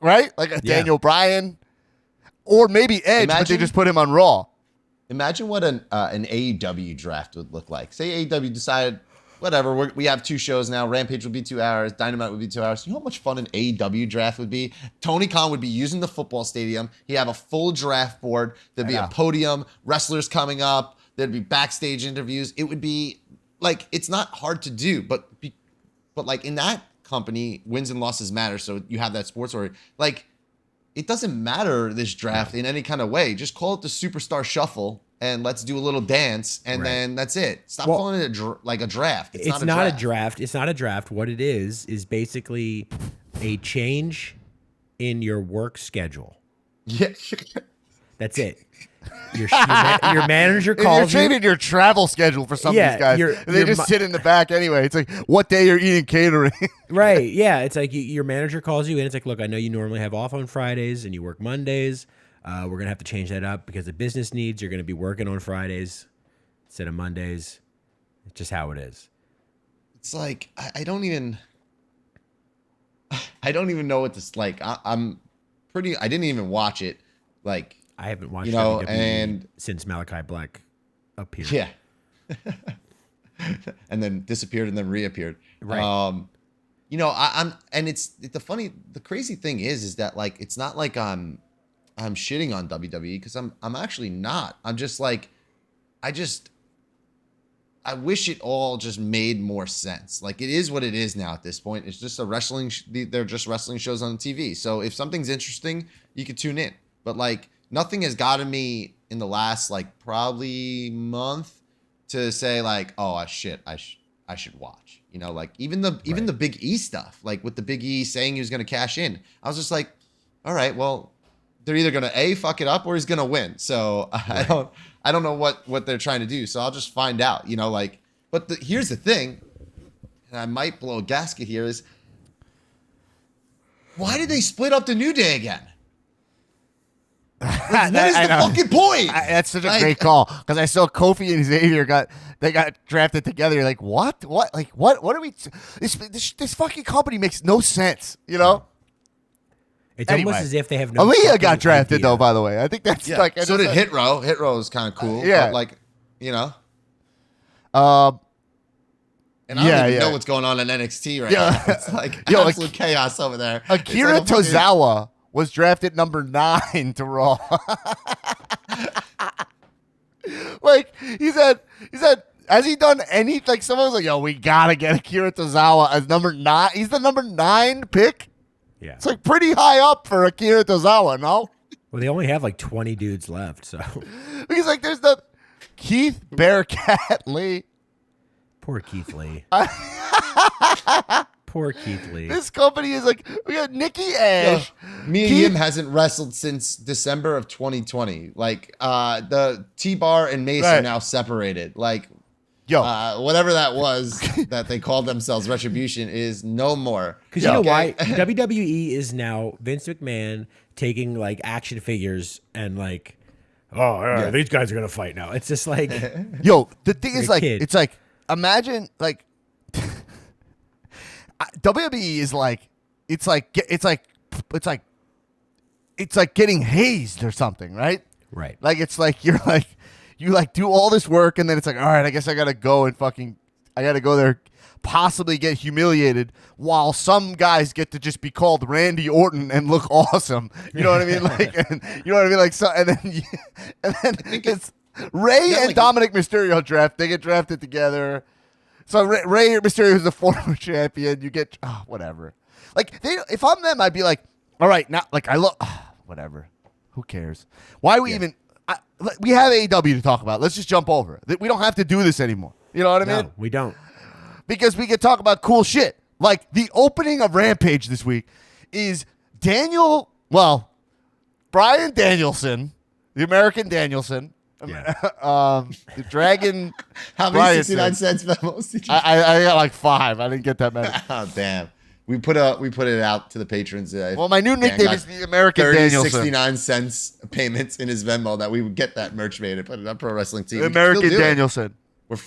right? Like a Daniel Bryan or maybe Edge, but they just put him on Raw. Imagine what an AEW draft would look like. Say AEW decided, whatever, we have 2 shows now. Rampage would be 2 hours. Dynamite would be 2 hours. You know how much fun an AEW draft would be? Tony Khan would be using the football stadium. He'd have a full draft board. There'd be a podium, wrestlers coming up. There'd be backstage interviews. It would be like, it's not hard to do, but like in that company, wins and losses matter. So you have that sports story. Like, it doesn't matter this draft in any kind of way. Just call it the Superstar Shuffle and let's do a little dance, and then that's it. Stop calling it like a draft. It's not a draft. It's not a draft. What it is basically a change in your work schedule. Yeah. That's it. Your manager calls You're changing your travel schedule for some of these guys. They just sit in the back anyway. It's like, what day you're eating catering. Right, yeah. It's like your manager calls you and it's like, look, I know you normally have off on Fridays and you work Mondays. We're going to have to change that up because of business needs. You're going to be working on Fridays instead of Mondays. It's just how it is. It's like, I don't even know what this, like, I didn't even watch it. Like, I haven't watched WWE since Malaki Black appeared. Yeah. And then disappeared and then reappeared. Right. The crazy thing is that, like, it's not like I'm shitting on WWE because I'm actually not. I'm just like, I wish it all just made more sense. Like, it is what it is now at this point. It's just a wrestling. They're just wrestling shows on TV. So if something's interesting, you can tune in. But like, nothing has gotten me in the last like probably month to say like, oh shit, I should watch. You know, like even the Big E stuff, like with the Big E saying he was going to cash in. I was just like, all right, well, they're either going to fuck it up or he's going to win. So I don't know what they're trying to do. So I'll just find out, you know, like, but here's the thing, and I might blow a gasket here, is why did they split up the New Day again? Like, what is the fucking point? That's such a great call because I saw Kofi and Xavier got drafted together. You're like, what? Like, what are we? This fucking company makes no sense, you know? It's almost as if they have no. Aaliyah got drafted though, by the way. I think that's like. So did Hit Row. Hit Row is kind of cool. Yeah, but like, you know. And I don't even know what's going on in NXT right now. It's like absolute chaos over there. Akira Tozawa was drafted number 9 to Raw. Like, he said, has he done any, like, someone was like, yo, we gotta get Akira Tozawa as number 9. He's the number 9 pick? Yeah. It's like pretty high up for Akira Tozawa, no? Well, they only have like 20 dudes left, so. Because, like, there's the Keith Bearcat Lee. Poor Keith Lee. Poor Keith Lee. This company is like, we got Nikki Ash. Mia Yim hasn't wrestled since December of 2020. Like, the T-Bar and Mace are now separated. Like, whatever that was that they called themselves Retribution is no more. Because you know why? WWE is now Vince McMahon taking like action figures and like, these guys are going to fight now. It's just like. The thing is like, it's like, imagine like. WWE is like, it's like getting hazed or something, right? Right. Like, it's like you like do all this work and then it's like, all right, I guess I gotta go and I gotta go there, possibly get humiliated while some guys get to just be called Randy Orton and look awesome. You know what I mean? Like, and, you know what I mean? Like, so, and then it's Ray and Dominic Mysterio draft. They get drafted together. So Ray Mysterio is the former champion. You get whatever. Like if I'm them, I'd be like, all right, now like I look whatever. Who cares? Why we even? We have AEW to talk about. Let's just jump over it. We don't have to do this anymore. You know what I mean? No, we don't. Because we could talk about cool shit. Like the opening of Rampage this week is Brian Danielson, the American Danielson. Yeah. The Dragon. How many 69 cents memos did you? I got like 5. I didn't get that many. Oh damn. We put it out to the patrons. Well, my new nickname is the American Danielson. 69 cents payments in his Venmo that we would get that merch made and put it on Pro Wrestling Team. The American Danielson.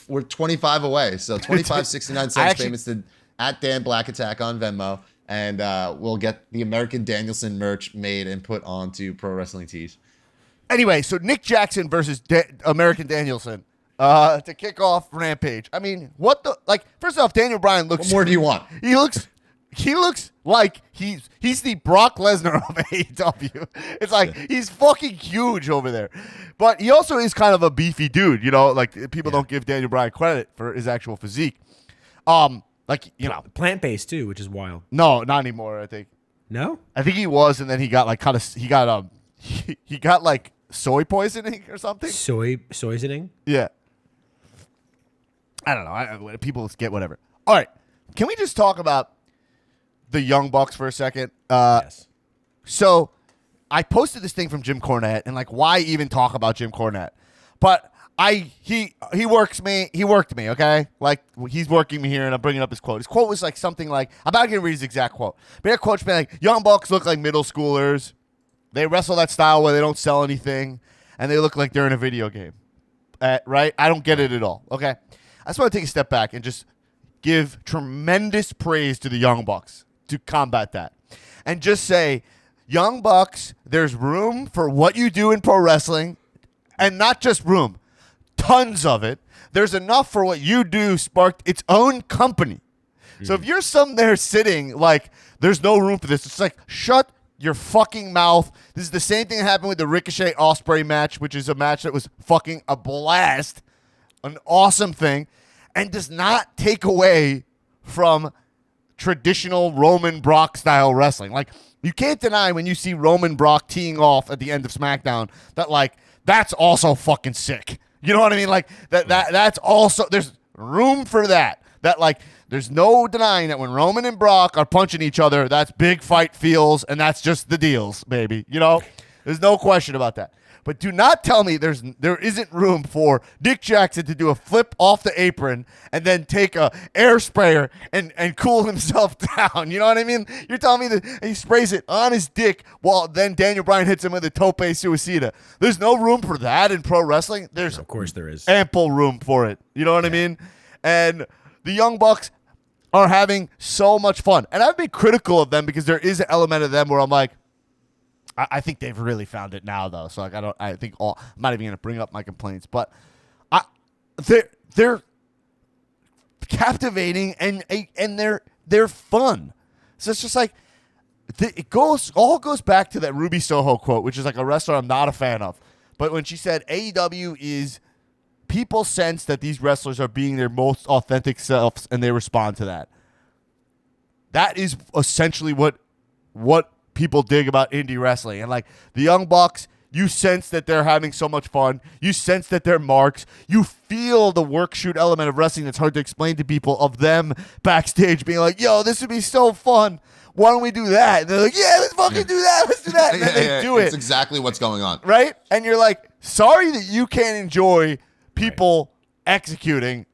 We're 25 away, so 25 69 cents payments to at Dan Black Attack on Venmo, and we'll get the American Danielson merch made and put onto Pro Wrestling Tees. Anyway, so Nick Jackson versus American Danielson to kick off Rampage. I mean, what the First off, Daniel Bryan looks. What more do you want? He looks like he's the Brock Lesnar of AEW. It's like he's fucking huge over there. But he also is kind of a beefy dude, you know, like people don't give Daniel Bryan credit for his actual physique. Plant-based too, which is wild. No, not anymore, I think. No? I think he was, and then he got he got like soy poisoning or something. Soisoning? Yeah. I don't know. People get whatever. All right. Can we just talk about the Young Bucks for a second? Yes. So I posted this thing from Jim Cornette, and like, why even talk about Jim Cornette? But he worked me, okay? Like, he's working me here, and I'm bringing up his quote. His quote was like something like, I'm not going to read his exact quote, but his quote's been like, Young Bucks look like middle schoolers. They wrestle that style where they don't sell anything, and they look like they're in a video game. Right? I don't get it at all, okay? I just want to take a step back and just give tremendous praise to the Young Bucks to combat that. And just say, Young Bucks, there's room for what you do in pro wrestling, and not just room, tons of it. There's enough for what you do sparked its own company. So if you're some there sitting like, there's no room for this, it's like, shut your fucking mouth. This is the same thing that happened with the Ricochet Ospreay match, which is a match that was fucking a blast, an awesome thing, and does not take away from traditional Roman Brock style wrestling. Like, you can't deny when you see Roman Brock teeing off at the end of SmackDown that like that's also fucking sick. You know what I mean? Like that's also, there's room for that. That like there's no denying that when Roman and Brock are punching each other, that's big fight feels, and that's just the deals, baby. You know? There's no question about that. But do not tell me there isn't room for Nick Jackson to do a flip off the apron and then take a air sprayer and cool himself down. You know what I mean? You're telling me that he sprays it on his dick while then Daniel Bryan hits him with a tope suicida. There's no room for that in pro wrestling. There's Of course there is. ample room for it. You know what I mean? And the Young Bucks are having so much fun. And I've been critical of them because there is an element of them where I'm like, I think they've really found it now, though. So like, I'm not even gonna bring up my complaints, but they're captivating and they're fun. So it's just like it all goes back to that Ruby Soho quote, which is like a wrestler I'm not a fan of. But when she said AEW is, people sense that these wrestlers are being their most authentic selves, and they respond to that. That is essentially what people dig about indie wrestling. And like the Young Bucks, you sense that they're having so much fun. You sense that they're marks. You feel the work shoot element of wrestling that's hard to explain to people, of them backstage being like, yo, this would be so fun. Why don't we do that? And they're like, yeah, let's fucking do that. Let's do that. And then they do it. It's exactly what's going on. Right? And you're like, sorry that you can't enjoy people executing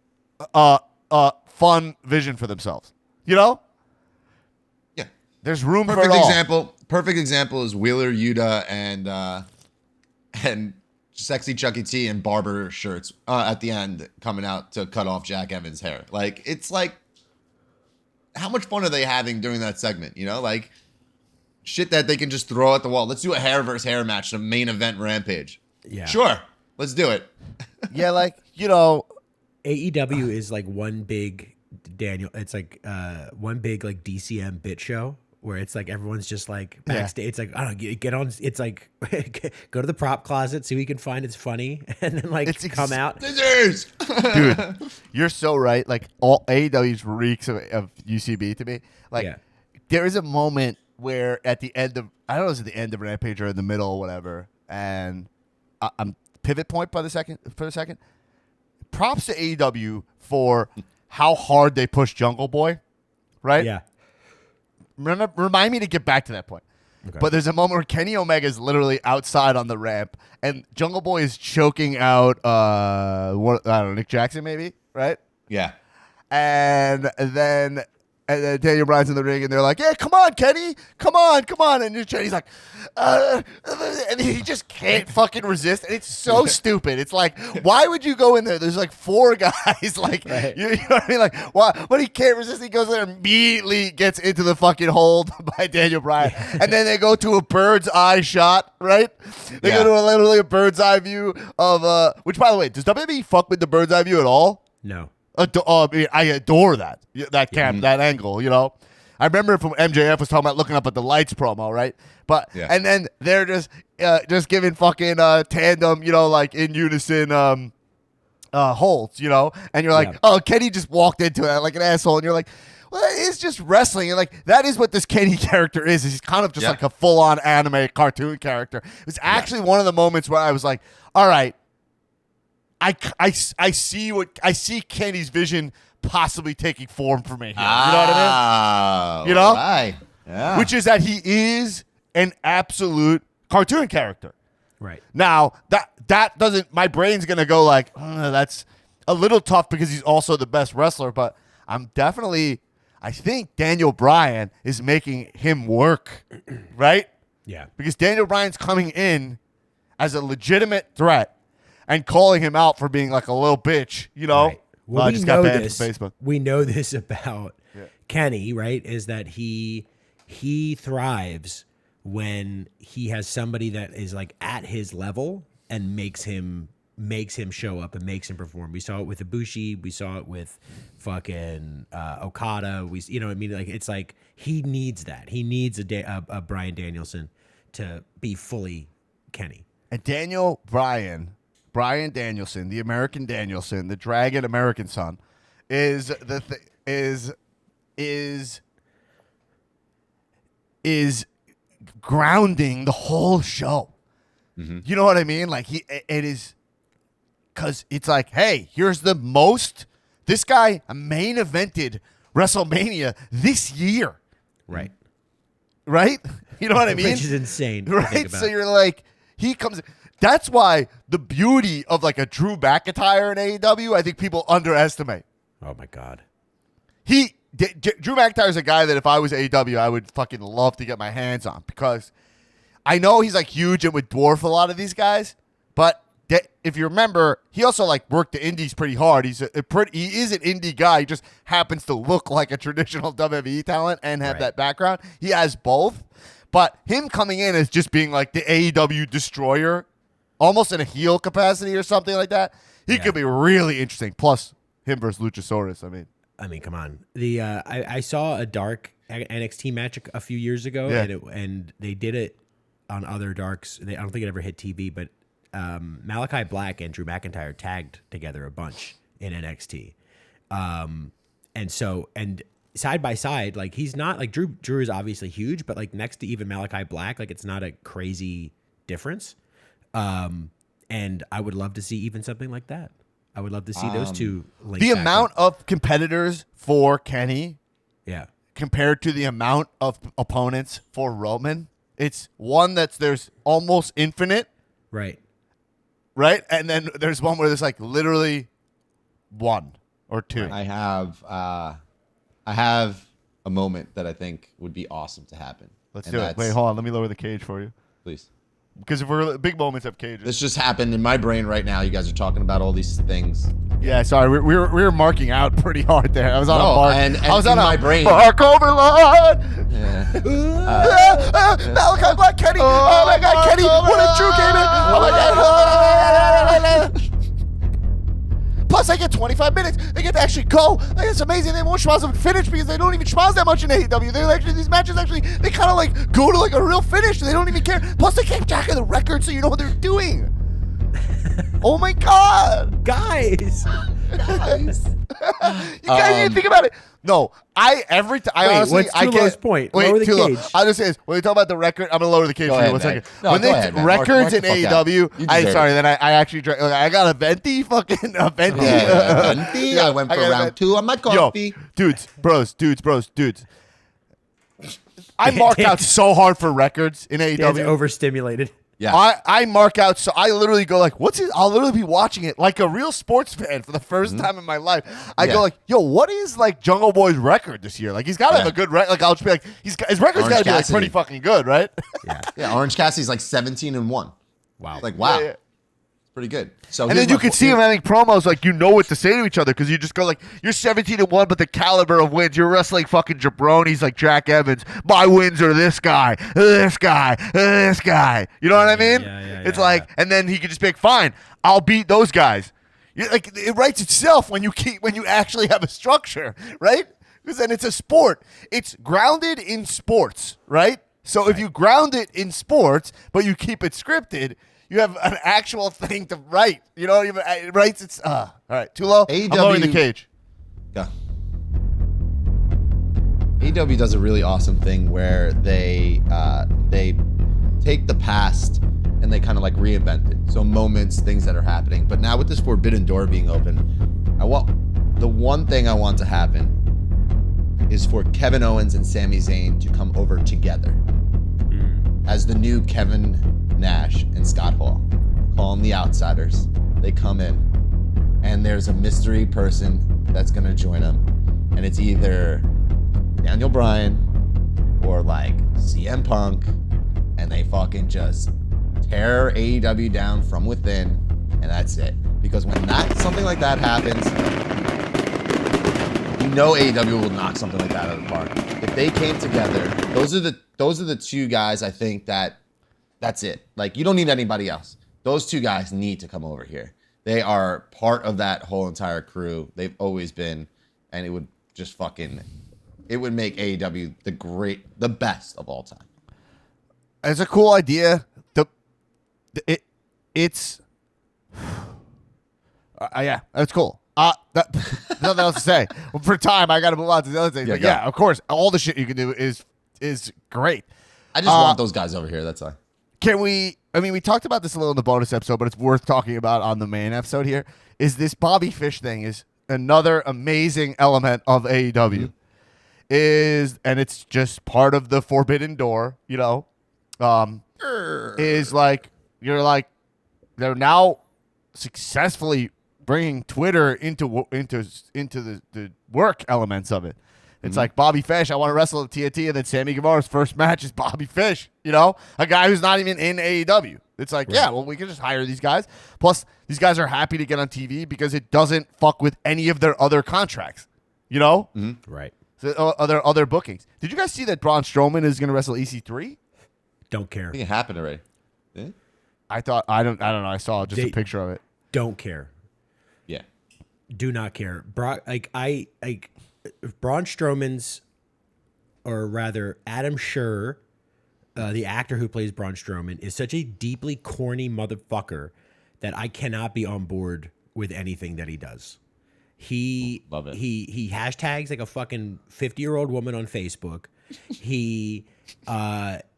a fun vision for themselves. You know? There's room for it all. Perfect example is Wheeler Yuta and Sexy Chucky T in barber shirts at the end coming out to cut off Jack Evans' hair. Like, it's like, how much fun are they having during that segment? You know, like shit that they can just throw at the wall. Let's do a hair versus hair match, the main event Rampage. Yeah, sure, let's do it. Yeah, like, you know, AEW is like one big Daniel. It's like one big like DCM bit show where it's like everyone's just like backstage. It's like I don't know, get on. It's like go to the prop closet, see what you can find. It's funny, and then like come out. Scissors! Dude, you're so right. Like all AEW's reeks of UCB to me. Like there is a moment where at the end of I don't know if it's at the end of Rampage or in the middle or whatever, and I'm pivot point for a second. Props to AEW for how hard they pushed Jungle Boy, right? Yeah. Remind me to get back to that point. Okay. But there's a moment where Kenny Omega is literally outside on the ramp, and Jungle Boy is choking out, I don't know, Nick Jackson maybe, right? Yeah. And then Daniel Bryan's in the ring, and they're like, "Yeah, come on, Kenny, come on!" And Kenny's like, and he just can't fucking resist, and it's so stupid. It's like, why would you go in there? There's like 4 guys, like, you know what I mean? Like, why? When he can't resist, he goes there and immediately gets into the fucking hold by Daniel Bryan, and then they go to a bird's eye shot, right? They go to literally a bird's eye view of which, by the way, does WWE fuck with the bird's eye view at all? No. I adore that that angle, you know. I remember from MJF was talking about looking up at the lights promo, right? But and then they're just giving fucking tandem, you know, like in unison holds, you know, and you're like, oh, Kenny just walked into it like an asshole, and you're like, well, it's just wrestling, and like that is what this Kenny character is. He's kind of just like a full-on anime cartoon character. It was actually one of the moments where I was like, all right. I see Kenny's vision possibly taking form for me here. You know what I mean? You know? Right. Yeah. Which is that he is an absolute cartoon character. Right. Now, that doesn't my brain's going to go like, that's a little tough because he's also the best wrestler, but I think Daniel Bryan is making him work, right? Yeah. Because Daniel Bryan's coming in as a legitimate threat and calling him out for being like a little bitch, you know? Right. Well, I just got banned from Facebook. We know this about Kenny, right? Is that he thrives when he has somebody that is like at his level and makes him show up and makes him perform. We saw it with Ibushi. We saw it with fucking Okada. You know what I mean? Like it's like he needs that. He needs a Bryan Danielson to be fully Kenny. And Bryan Danielson, the American Danielson, the Dragon American Son, is grounding the whole show. Mm-hmm. You know what I mean? Like it is, because it's like, hey, here's this guy main evented WrestleMania this year, right? You know what I mean? Which is insane, right? So you're like, he comes. That's why the beauty of like a Drew McIntyre in AEW, I think people underestimate. Oh my God. Drew McIntyre is a guy that if I was AEW, I would fucking love to get my hands on, because I know he's like huge and would dwarf a lot of these guys, but if you remember, he also like worked the indies pretty hard. He is an indie guy. He just happens to look like a traditional WWE talent and have that background. He has both, but him coming in as just being like the AEW destroyer, almost in a heel capacity or something like that, he could be really interesting. Plus, him versus Luchasaurus. I mean, come on. I saw a dark NXT match a few years ago, and they did it on other darks. I don't think it ever hit TV, but Malaki Black and Drew McIntyre tagged together a bunch in NXT, and side by side, like he's not like Drew is obviously huge, but like next to even Malaki Black, like it's not a crazy difference. And I would love to see even something like that. I would love to see those two linked. The amount of competitors for Kenny, compared to the amount of opponents for Roman, it's one there's almost infinite. Right. And then there's one where there's like literally one or two. I have a moment that I think would be awesome to happen. Let's do it. Wait, hold on. Let me lower the cage for you. Please. Because if we're big moments have cages. This just happened in my brain right now. You guys are talking about all these things. Yeah, sorry. We were marking out pretty hard there. I was on a mark. And I was on my brain. Mark overload. Yeah. Malaki Black, Kenny. Oh my God, Kenny. What a Drew came in. Oh my God. Plus, they get 25 minutes. They get to actually go. Like, it's amazing. They won't schmaz them finish because they don't even schmaz that much in AEW. They're actually, these matches actually, they kind of like go to like a real finish. They don't even care. Plus, they keep track of the record so you know what they're doing. Oh my God. Guys. You guys didn't think about it. No, every time. I honestly, what's I Tulo's can't. point? Wait, Lower the Tulo, cage. I'll just say this. When we talk about the record, I'm gonna lower the cage Go for you ahead, one man. second. No, When go they ahead, man. Mark records the in fuck out. AEW, You deserve sorry, it. then I actually drank. I got a venti, fucking a venti. Yeah, I went for got a round venti. 2 on my coffee. Yo, dudes. I mark out so hard for records in Dan's AEW. overstimulated. Yeah. I mark out, so I literally go like, what's it? I'll literally be watching it like a real sports fan for the first time in my life. I Yeah. go like, yo, what is like Jungle Boy's record this year? Like he's got to have a good record. Like I'll just be like, his record's got to be like Cassidy. pretty fucking good, right? Yeah, Orange Cassidy's like 17-1. Wow. Like, wow. Yeah. It's pretty good. So And then you can see him having promos like you know what to say to each other because you just go like, you're 17-1, but the caliber of wins, you're wrestling fucking jabronis like Jack Evans. My wins are this guy. You know what I mean? It's like, and then he could just be like, fine, I'll beat those guys. Like it writes itself when you actually have a structure, right? Because then it's a sport. It's grounded in sports, right? So if you ground it in sports, but you keep it scripted, you have an actual thing to write. You know, it writes its. All right, Tulo, I'm lowering the cage. Yeah. AEW does a really awesome thing where they take the past and they kind of like reinvent it. So moments, things that are happening. But now with this Forbidden Door being open, the one thing I want to happen is for Kevin Owens and Sami Zayn to come over together as the new Kevin Nash and Scott Hall. Call them the Outsiders. They come in, and there's a mystery person that's gonna join them, and it's either Daniel Bryan or like CM Punk, and they fucking just tear AEW down from within, and that's it. Because when something like that happens, you know AEW will knock something like that out of the park. If they came together, those are the two guys I think that's it. Like, you don't need anybody else. Those two guys need to come over here. They are part of that whole entire crew. They've always been, and it would just it would make AEW the best of all time. It's a cool idea. It's yeah, that's cool. Nothing else to say. Well, for time, I got to move on to the other things. Yeah, of course, all the shit you can do is great. I just want those guys over here. That's all. Can we? I mean, we talked about this a little in the bonus episode, but it's worth talking about on the main episode here. Is this Bobby Fish thing is another amazing element of AEW? And it's just part of the Forbidden Door, you know. Is like they're now successfully bringing Twitter into the work elements of it. It's like Bobby Fish, I want to wrestle at TNT, and then Sammy Guevara's first match is Bobby Fish, you know? A guy who's not even in AEW. It's like, yeah, well, we can just hire these guys. Plus, these guys are happy to get on TV because it doesn't fuck with any of their other contracts, you know? Mm-hmm. Right. So, other bookings. Did you guys see that Braun Strowman is going to wrestle EC3? Don't care. I think it happened already. Yeah. I don't know. I saw just a picture of it. Don't care. Yeah. Do not care. Braun Strowman's, or rather Adam Scherr, the actor who plays Braun Strowman, is such a deeply corny motherfucker that I cannot be on board with anything that he does. Love it. He hashtags like a fucking 50-year-old woman on Facebook. He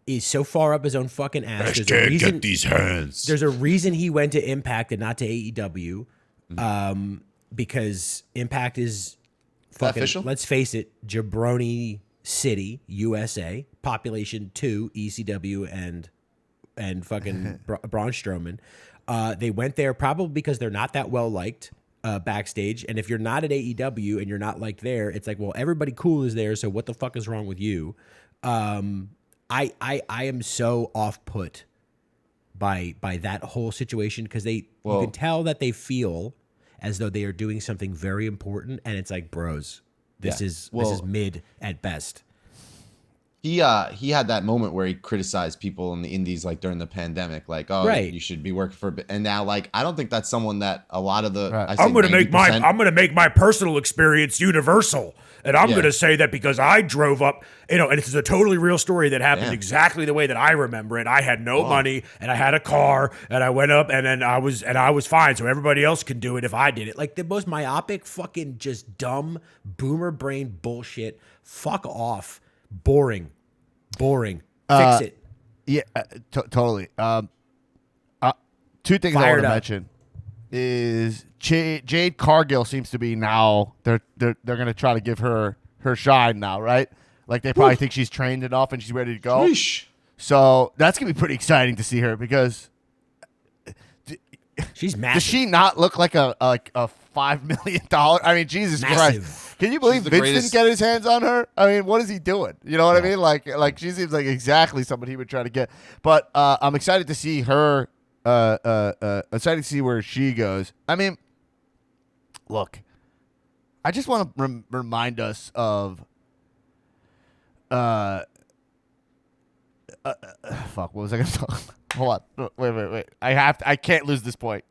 is so far up his own fucking ass. Get these hands. There's a reason he went to Impact and not to AEW, because Impact is fucking, official? let's face it, Jabroni City, USA, population 2, ECW and fucking Braun Strowman. They went there probably because they're not that well liked backstage, and if you're not at AEW and you're not liked there, it's like, well, everybody cool is there, so what the fuck is wrong with you? I am so off put by that whole situation because you can tell that they feel as though they are doing something very important, and it's like, bros, this is mid at best. He had that moment where he criticized people in the indies like during the pandemic, like, oh, Right. you should be working for, and now like I don't think that's someone that a lot of the Right. I say I'm going to 90%. make my personal experience universal. And I'm Yeah. going to say that because I drove up, and it's a totally real story that happened Damn. exactly the way that I remember it. I had no money and I had a car and I went up and then I was fine. So everybody else can do it if I did it. Like the most myopic, fucking just dumb boomer brain bullshit. Fuck off. Boring. Fix it. Yeah, totally. Two things I Fired want to up. mention is Jade Cargill seems to be now they're going to try to give her shine now, right? Like they probably think she's trained enough and she's ready to go. Sheesh. So that's going to be pretty exciting to see her because She's does massive. she not look like a $5 million? I mean, Jesus Massive. Christ! Can you believe the Vince greatest- didn't get his hands on her? I mean, what is he doing? You know what I mean? Like she seems like exactly somebody he would try to get. But I'm excited to see her. Excited to see where she goes. I mean, look, I just want to remind us of. Fuck. What was I going to talk? Hold on. Wait. I can't lose this point.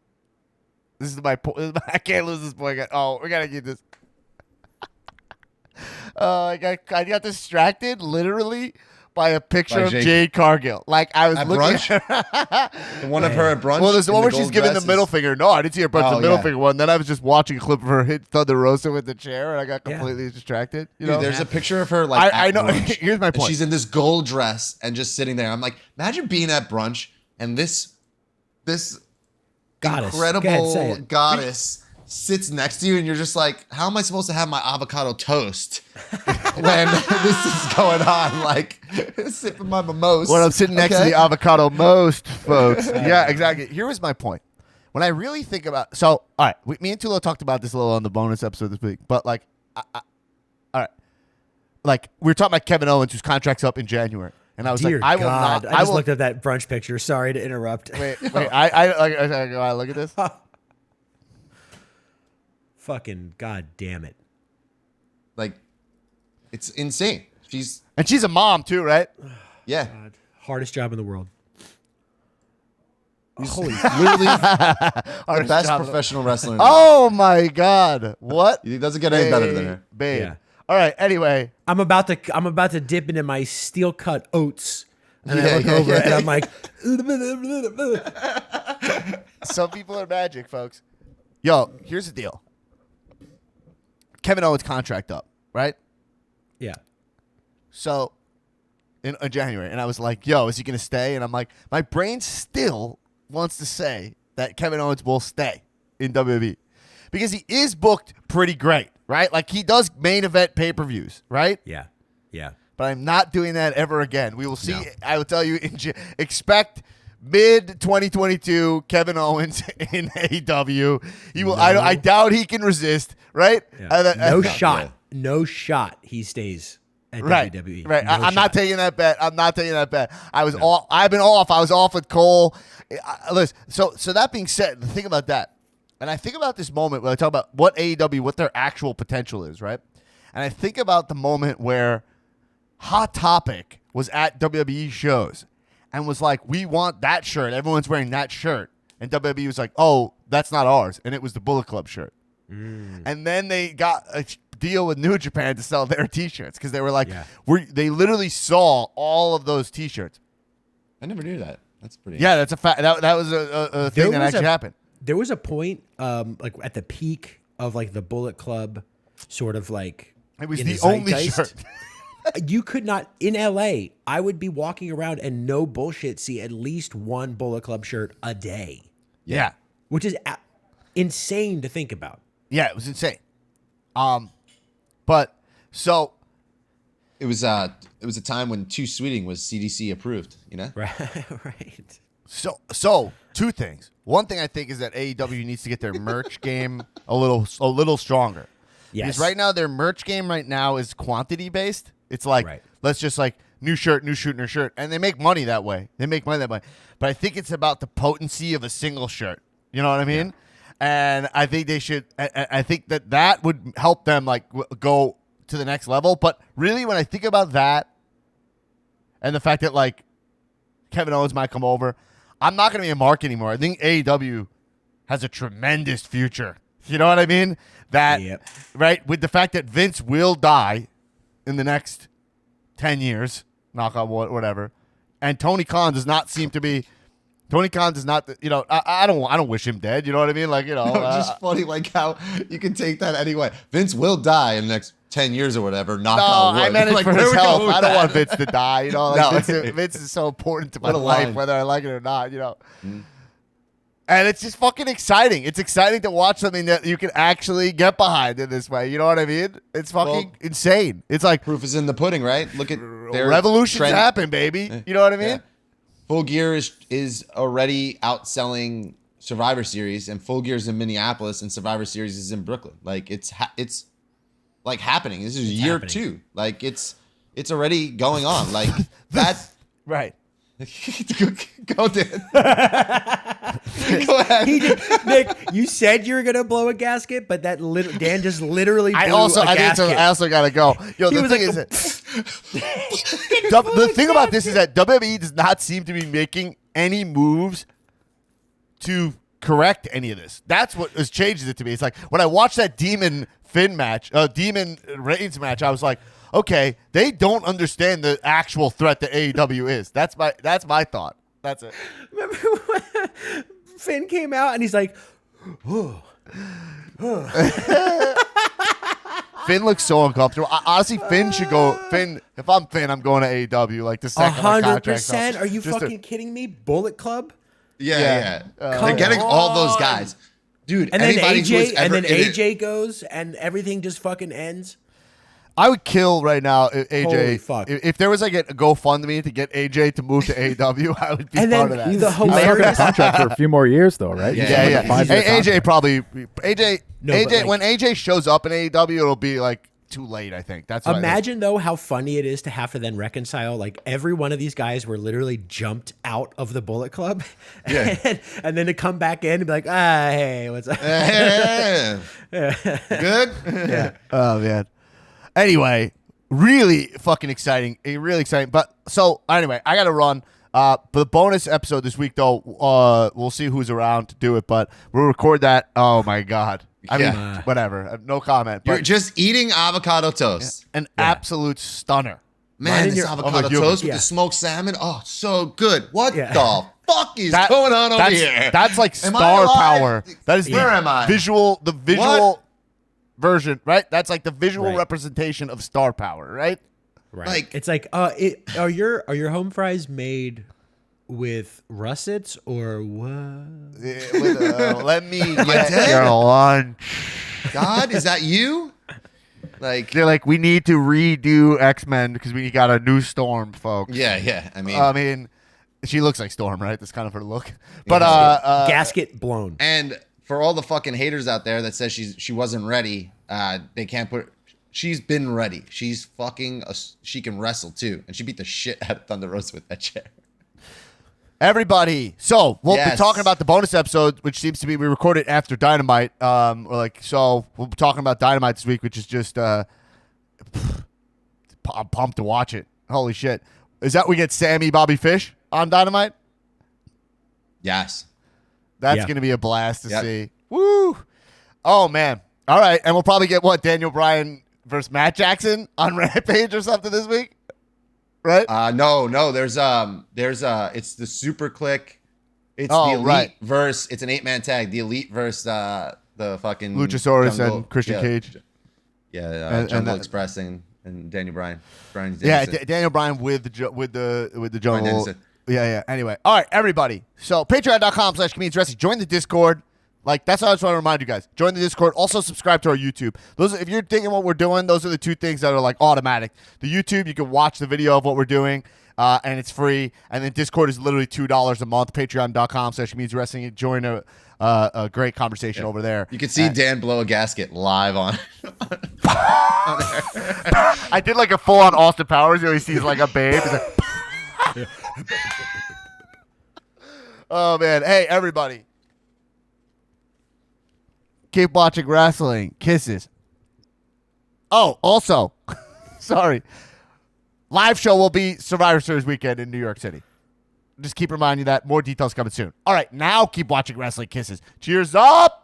This is my point. I can't lose this point. Oh, we gotta get this. I got distracted literally by a picture By of Jade. Jade Cargill. Like I was At looking brunch? at The one of her at brunch. Well, there's the in one where she's gold giving the dresses. middle finger. No, I didn't see her punch Oh, the middle yeah. finger one. Then I was just watching a clip of her hit Thunder Rosa with the chair, and I got Yeah. completely distracted. You Dude, know, there's a picture of her like I at know. brunch, Here's my and point. she's in this gold dress and just sitting there. I'm like, imagine being at brunch and this Goddess. Go incredible ahead, say it. goddess sits next to you, and you're just like, how am I supposed to have my avocado toast when this is going on? Like, sipping my mimosa. When I'm sitting next to Okay? the avocado most, folks. Yeah, exactly. Here was my point. When I really think about, so all right, me and Tulo talked about this a little on the bonus episode this week, but like, all right, like we were talking about Kevin Owens, whose contract's up in January, and I was Dear like, I will God. not. I just will, looked at that brunch picture. Sorry to interrupt. Wait, I look at this. Fucking God damn it. Like, it's insane. And she's a mom too, right? Yeah. God. Hardest job in the world. Holy, literally the best job. professional wrestler. Oh my God! What? He doesn't get any better than her. babe. Yeah. All right. Anyway, I'm about to dip into my steel cut oats. And I Yeah, look yeah, over yeah. and I'm like, some people are magic, folks. Yo, here's the deal. Kevin Owens' contract up, right? yeah. So in January, and I was like, "Yo, is he gonna stay?" And I'm like, my brain still wants to say that Kevin Owens will stay in WWE because he is booked pretty great, right? Like he does main event pay-per-views, right? Yeah. Yeah. But I'm not doing that ever again. We will see. No. I will tell you, expect mid 2022 Kevin Owens in AEW. He will. I doubt he can resist. Right? Yeah. No yeah. shot. No shot he stays at Right. WWE. Right. No I'm not shot. taking that bet. I'm not taking that bet. I was off. I've been off. I was off with Cole. Listen. So that being said, think about that, and I think about this moment when I talk about what AEW, what their actual potential is, right? And I think about the moment where Hot Topic was at WWE shows and was like, "We want that shirt. Everyone's wearing that shirt," and WWE was like, "Oh, that's not ours," and it was the Bullet Club shirt. And then they got a deal with New Japan to sell their T-shirts because they were like, Yeah. they literally saw all of those T-shirts. I never knew that. That's pretty. Yeah, that's a fact. That was a thing that was actually happened. There was a point, like at the peak of like the Bullet Club, sort of like It was in the only zeitgeist. shirt. You could not in LA. I would be walking around and no bullshit see at least one Bullet Club shirt a day, Yeah. which is insane to think about. Yeah, it was insane. But so It was a time when Too Sweeting was CDC approved. You know. Right, right. So two things. One thing I think is that AEW needs to get their merch game a little stronger. Yes. Because right now their merch game right now is quantity based. It's like Right. let's just like new shirt, new shirt, and they make money that way. But I think it's about the potency of a single shirt. You know what I mean? And I think they should. I think that would help them like go to the next level. But really, when I think about that, and the fact that like Kevin Owens might come over, I'm not going to be a mark anymore. I think AEW has a tremendous future. You know what I mean? That right with the fact that Vince will die in the next 10 years, knock on wood, whatever, and Tony Khan does not seem to be. Tony Khan does not, you know, I don't wish him dead. You know what I mean? Like, you know, It's just funny, like how you can take that anyway. Vince will die in the next 10 years or whatever. Knock on wood. I meant it Like, for where his we going health. with I don't that? want Vince to die. You know, like No. Vince is so important to my What a life, line. whether I like it or not. You know, and it's just fucking exciting. It's exciting to watch something that you can actually get behind in this way. You know what I mean? It's fucking insane. It's like Proof is in the pudding, right? Look at their revolutions trend. happen, baby. You know what I mean? Yeah. Full Gear is already outselling Survivor Series, and Full Gear is in Minneapolis, and Survivor Series is in Brooklyn. Like it's like happening. This is year happening. 2. Like it's already going on. Like that. Right. Go, Dan. Go ahead. Nick, you said you were gonna blow a gasket, but that Dan just literally blew I a gasket. also gotta go. Yo, He the was thing like, is, the thing about this is that WWE does not seem to be making any moves to correct any of this. That's what has changed it to me. It's like when I watched that Demon Reigns match, I was like, okay, they don't understand the actual threat that AEW is. That's my thought. That's it. Remember when Finn came out and he's like, Finn looks so uncomfortable. Honestly, Finn should go. If I'm Finn, I'm going to AEW. Like the second my contract's up. 100%? Are you Just fucking kidding me? Bullet Club? Yeah. They're Come getting all those on. guys. Dude, And then anybody who was AJ, ever and then in it- AJ goes, and everything just fucking ends. I would kill right now AJ. Holy fuck. If there was like a GoFundMe to get AJ to move to AEW, I would be And part then of that. the He's stuck in a hilarious. contract for a few more years, though, right? He's Yeah, on, like, yeah. a 5-year AJ contract. probably AJ No, but, AJ like- when AJ shows up in AEW, it'll be like too late. I think that's what I think. Imagine though how funny it is to have to then reconcile. Like every one of these guys were literally jumped out of the Bullet Club, Yeah. and then to come back in and be like, hey, what's up? Yeah. Good? Yeah. Oh man. Anyway, really fucking exciting. Really exciting. But so anyway, I gotta run. But the bonus episode this week though, we'll see who's around to do it, but we'll record that. Oh my god. I mean, Yeah. whatever. No comment. You're But just eating avocado toast. an absolute stunner. Man, this your- avocado you- toast with yeah. the smoked salmon. Oh, so good. What Yeah. the fuck is That- going on over that's, here? That's like Am I star alive? power. That is Where the am I? visual What? version, right? That's like the visual Right. representation of star power, right? Right. Like- It's like, are your home fries made with russets or what? Let me Dad? get your lunch. God, is that you? Like, They're like, we need to redo X-Men because we got a new Storm, folks. yeah. I mean, She looks like Storm, right? That's kind of her look. But Gasket blown. and for all the fucking haters out there that says she wasn't ready, they can't put. She's been ready. She's fucking. She can wrestle too, and she beat the shit out of Thunder Rosa with that chair. everybody. So we'll be Yes. talking about the bonus episode, which seems to be we recorded after Dynamite. So we'll be talking about Dynamite this week, which is just I'm pumped to watch it. Holy shit! Is that we get Sammy Bobby Fish on Dynamite? Yes. That's Yeah. going to be a blast to Yep. see. Woo! Oh man! All right, and we'll probably get what Daniel Bryan versus Matt Jackson on Rampage or something this week, right? No. There's it's the Super Click. It's Oh, the Elite right. verse. It's an 8-man tag. The Elite versus the fucking Luchasaurus Jungle- and Christian Cage. Yeah, And Jungle that- Express and Daniel Bryan. Bryan Yeah, Danielson. Daniel Bryan with the jungle. Danielson. Yeah. Anyway, all right, everybody. So patreon.com/comedians wrestling. Join the Discord. Like that's what I just want to remind you guys. Join the Discord. Also subscribe to our YouTube. Those, if you're thinking what we're doing, those are the two things that are like automatic. The YouTube, you can watch the video of what we're doing, and it's free. And then Discord is literally $2 a month. Patreon.com/comedians wrestling. Join a great conversation over there. You can see Dan blow a gasket live on. I did like a full on Austin Powers. You know, he sees like a babe. He's like, oh man! Hey, everybody, keep watching wrestling. Kisses. Oh, also, sorry. Live show will be Survivor Series weekend in New York City. Just keep reminding you that. More details coming soon. All right, now keep watching Wrestling Kisses. Cheers up!